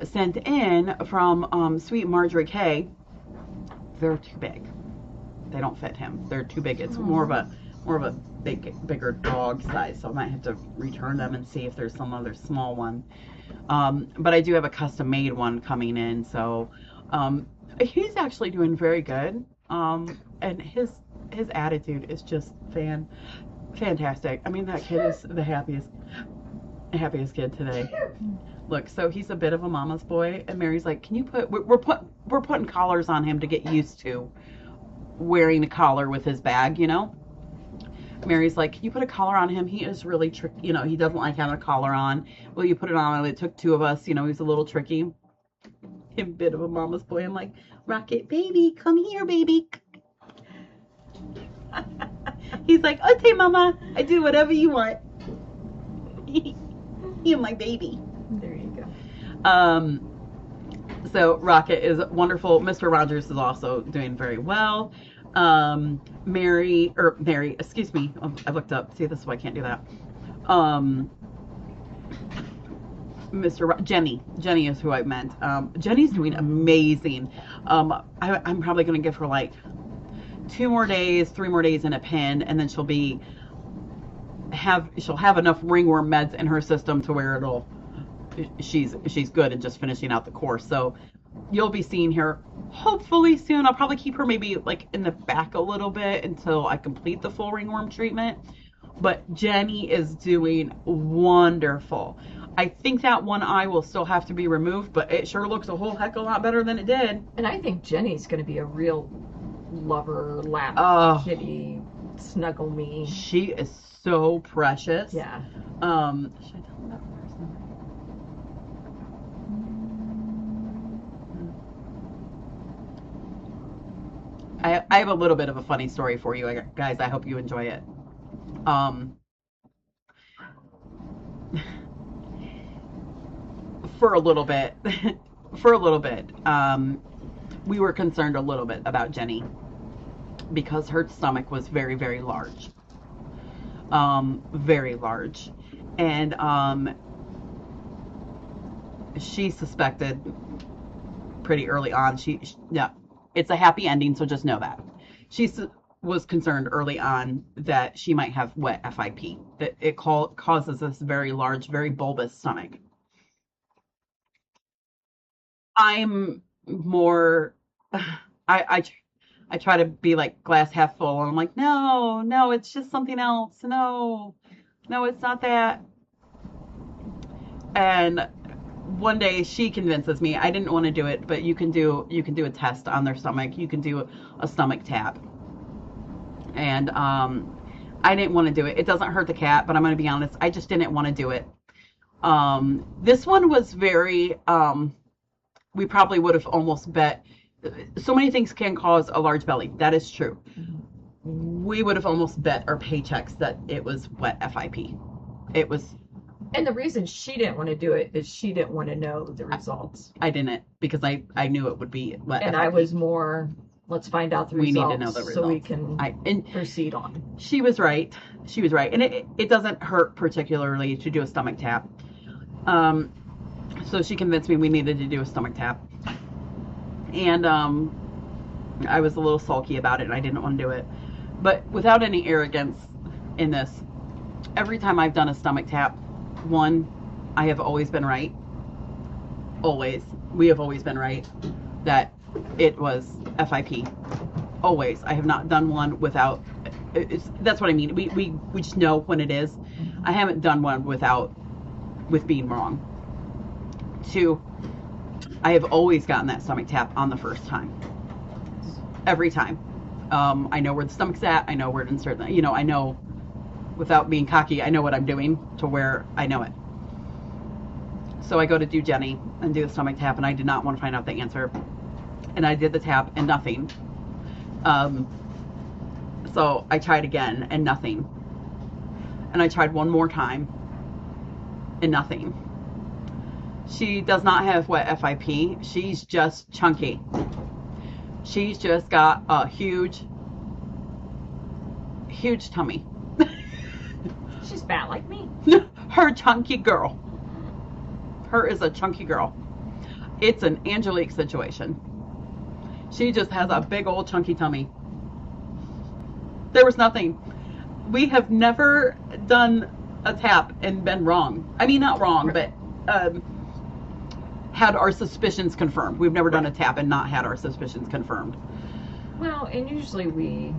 sent in from Sweet Marjorie K, they're too big. They don't fit him. They're too big. It's more of a bigger dog size. So I might have to return them and see if there's some other small one. But I do have a custom made one coming in. So he's actually doing very good. And his attitude is just fantastic. I mean, that kid is the happiest kid today. Look, so he's a bit of a mama's boy, and Mary's like, "Can you we're putting collars on him to get used to wearing a collar with his bag, you know." Mary's like, "Can you put a collar on him? He is really tricky, you know, he doesn't like having a collar on. Will you put it on?" It took two of us, you know, he's a little tricky. A bit of a mama's boy. I'm like, "Rocket, baby, come here, baby." He's like, "Okay, mama, I do whatever you want." You're my baby. There you go. So Rocket is wonderful. Mr. Rogers is also doing very well. Mary, excuse me. I looked up. See, this is why I can't do that. Jenny is who I meant. Jenny's doing amazing. I'm probably going to give her like 3 more days in a pen, and then she'll have enough ringworm meds in her system to where she's good and just finishing out the course. So you'll be seeing her hopefully soon. I'll probably keep her maybe like in the back a little bit until I complete the full ringworm treatment. But Jenny is doing wonderful. I think that one eye will still have to be removed, but it sure looks a whole heck of a lot better than it did. And I think Jenny's going to be a real lover, lap, kitty, snuggle me. She is so precious. Yeah. Should I tell them that first? I have a little bit of a funny story for you guys. I hope you enjoy it. For a little bit, we were concerned a little bit about Jenny because her stomach was very, very large. Very large. And she suspected pretty early on. Yeah, it's a happy ending, so just know that. She was concerned early on that she might have wet FIP, that it causes this very large, very bulbous stomach. I'm more, I try to be like glass half full, and I'm like, no, it's just something else. No, it's not that. And one day she convinces me. I didn't want to do it, but you can do a test on their stomach. You can do a stomach tap. And I didn't want to do it. It doesn't hurt the cat, but I'm going to be honest, I just didn't want to do it. This one was very, we probably would have almost bet. So many things can cause a large belly. That is true. We would have almost bet our paychecks that it was wet FIP. It was. And the reason she didn't want to do it is she didn't want to know the results. I didn't, because I knew it would be wet and FIP. I was more, let's find out the results. We need to know the results. So we can proceed on. She was right. And it doesn't hurt particularly to do a stomach tap. So she convinced me we needed to do a stomach tap. And I was a little sulky about it, and I didn't want to do it. But without any arrogance in this, every time I've done a stomach tap, one, I have always been right. Always. We have always been right that it was FIP. Always. I have not done one without. That's what I mean. We just know when it is. I haven't done one with being wrong. 2, I have always gotten that stomach tap on the first time. Every time. I know where the stomach's at. I know where to insert that. I know, without being cocky, I know what I'm doing to where I know it. So I go to do Jenny and do the stomach tap, and I did not want to find out the answer. And I did the tap and nothing. So I tried again and nothing. And I tried one more time and nothing. She does not have wet FIP. She's just chunky. She's just got a huge tummy. She's fat like me. Her chunky girl. Her is a chunky girl. It's an Angelique situation. She just has a big old chunky tummy. There was nothing. We have never done a tap and been wrong. I mean, not wrong, but had our suspicions confirmed. We've never done a tap and not had our suspicions confirmed. Well, and usually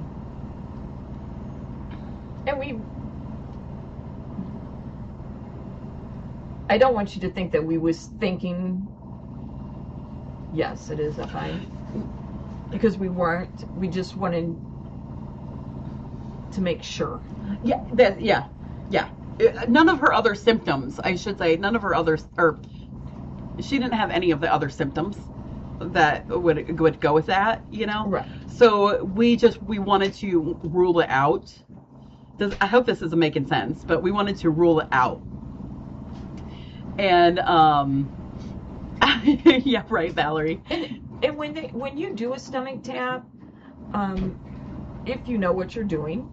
I don't want you to think that we was thinking, yes, it is FI. Because we weren't. We just wanted to make sure. Yeah. None of her other symptoms, I should say, she didn't have any of the other symptoms that would go with that, you know? Right. So we wanted to rule it out. I hope this isn't making sense, but we wanted to rule it out. And, yeah, right, Valerie. And when you do a stomach tap, if you know what you're doing,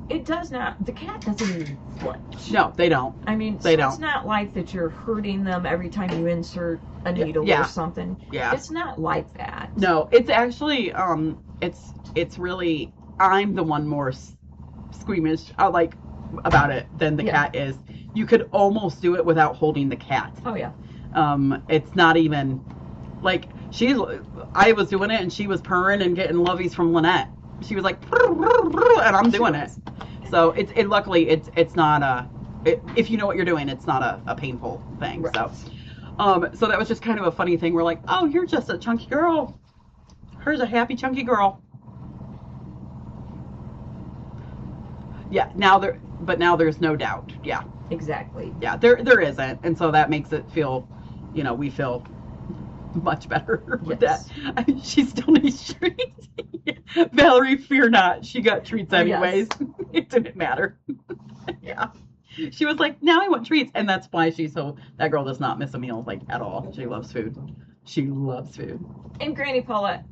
it does not, the cat doesn't even flinch. No, they don't. I mean, they don't. It's not like that you're hurting them every time you insert a needle or something. Yeah. It's not like that. No, it's actually, it's really, I'm the one more squeamish, about it than the cat is. You could almost do it without holding the cat. Oh, yeah. It's not even, I was doing it and she was purring and getting lovies from Lynette. She was like, and I'm doing it. So luckily it's not if you know what you're doing, it's not a painful thing. Right. So that was just kind of a funny thing. We're like, oh, you're just a chunky girl. Her's a happy chunky girl. Yeah. Now there's no doubt. Yeah. Exactly. Yeah. There isn't, and so that makes it feel, we feel much better with that. I mean, she still needs treats. Valerie, fear not. She got treats anyways. Yes. It didn't matter. Yeah. She was like, now I want treats. And that's why that girl does not miss a meal, at all. She loves food. She loves food. And Granny Paula,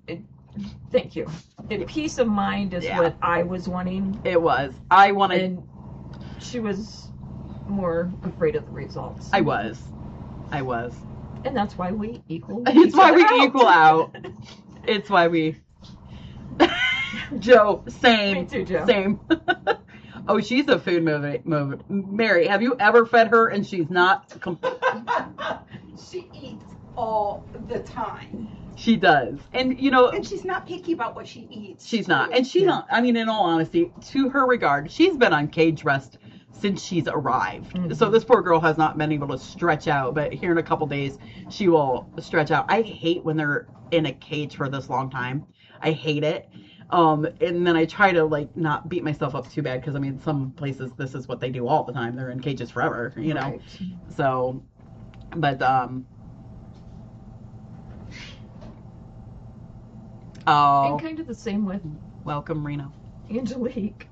thank you. Peace of mind is what I was wanting. It was. I wanted. And she was more afraid of the results. I was. And that's why we equal. It's why we equal out. It's why we. Joe, same. Me too, Joe. Same. Oh, she's a food movie. Mary, have you ever fed her and she's not? She eats all the time. She does. And, And she's not picky about what she eats. She's not. And she's not, I mean, in all honesty, to her regard, she's been on cage rest since she's arrived. Mm-hmm. So this poor girl has not been able to stretch out, but here in a couple days, she will stretch out. I hate when they're in a cage for this long time. I hate it. And then I try to not beat myself up too bad because I mean some places this is what they do all the time. They're in cages forever, you know. Right. So, but and kind of the same with welcome Reno, Angelique.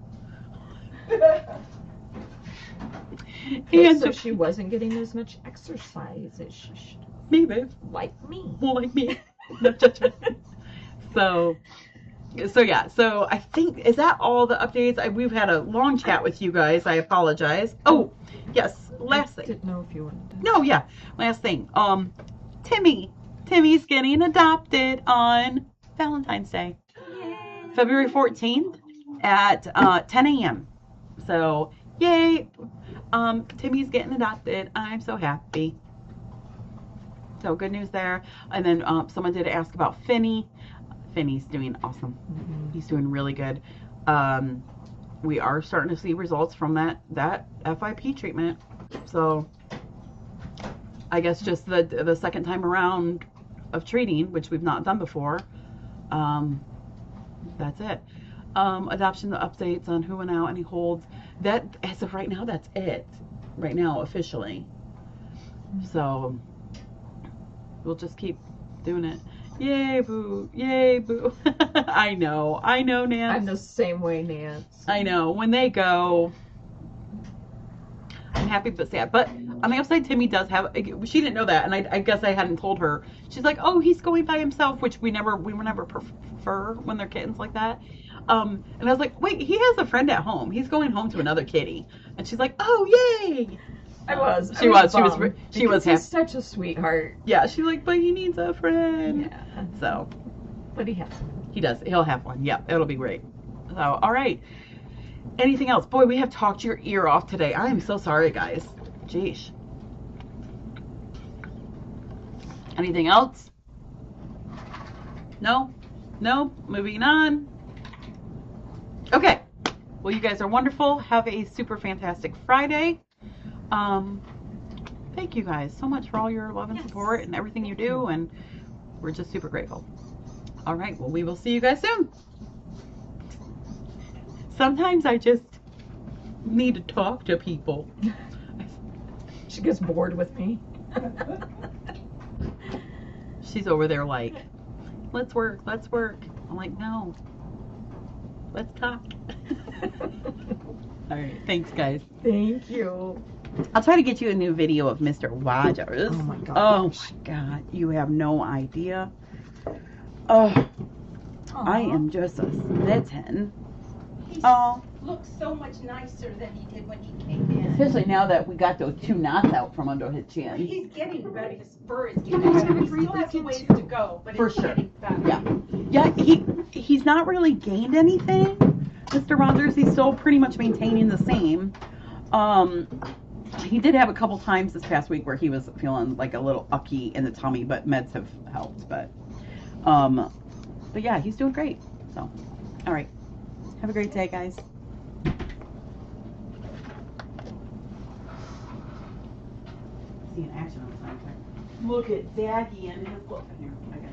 And so she wasn't getting as much exercise as she should. Maybe like me. Well, like me. No judgment. So yeah, so I think, is that all the updates? We've had a long chat with you guys. I apologize. Oh, yes, last thing. I didn't know if you wanted to. No, yeah, last thing. Timmy's getting adopted on Valentine's Day. Yay. February 14th at 10 a.m. So, yay. Timmy's getting adopted. I'm so happy. So, good news there. And then someone did ask about Finney. Finney's doing awesome. Mm-hmm. He's doing really good. We are starting to see results from that FIP treatment. So I guess just the second time around of treating, which we've not done before. That's it. Adoption updates on who and how any holds. That as of right now, that's it. Right now, officially. So we'll just keep doing it. Yay, boo. Yay, boo. I know, Nance. I'm the same way, Nance. I know. When they go, happy but sad. But on the upside, Timmy does have. She didn't know that, and I guess I hadn't told her. She's like, oh, he's going by himself, which we would never prefer when they're kittens like that. And I was like, wait, he has a friend at home. He's going home to another kitty, and she's like, oh, yay! She was happy. He's such a sweetheart. Yeah, she's like, but he needs a friend. Yeah. So. But he has one. He does. He'll have one. Yeah, it'll be great. So, all right. Anything else? Boy, we have talked your ear off today. I am so sorry, guys. Jeez. Anything else? No? No? Moving on. Okay. Well, you guys are wonderful. Have a super fantastic Friday. Thank you guys so much for all your love and support and everything you do, and we're just super grateful. All right. Well, we will see you guys soon. Sometimes I just need to talk to people. She gets bored with me. She's over there like, let's work, let's work. I'm like, no, let's talk. All right, thanks guys. Thank you. I'll try to get you a new video of Mr. Rogers. Oh my god. Oh my god, you have no idea. Oh, Aww. I am just a smitten. He Oh. looks so much nicer than he did when he came in. Especially now that we got those 2 knots out from under his chin. He's getting better. His fur is getting better. He still has a ways to go, but For it's sure. getting better. Yeah. Yeah, he's not really gained anything, Mr. Rogers. He's still pretty much maintaining the same. He did have a couple times this past week where he was feeling like a little ucky in the tummy, but meds have helped. But yeah, he's doing great. So, all right. Have a great day, guys. See an action on the soundtrack. Look at Daddy and his look. Here, I got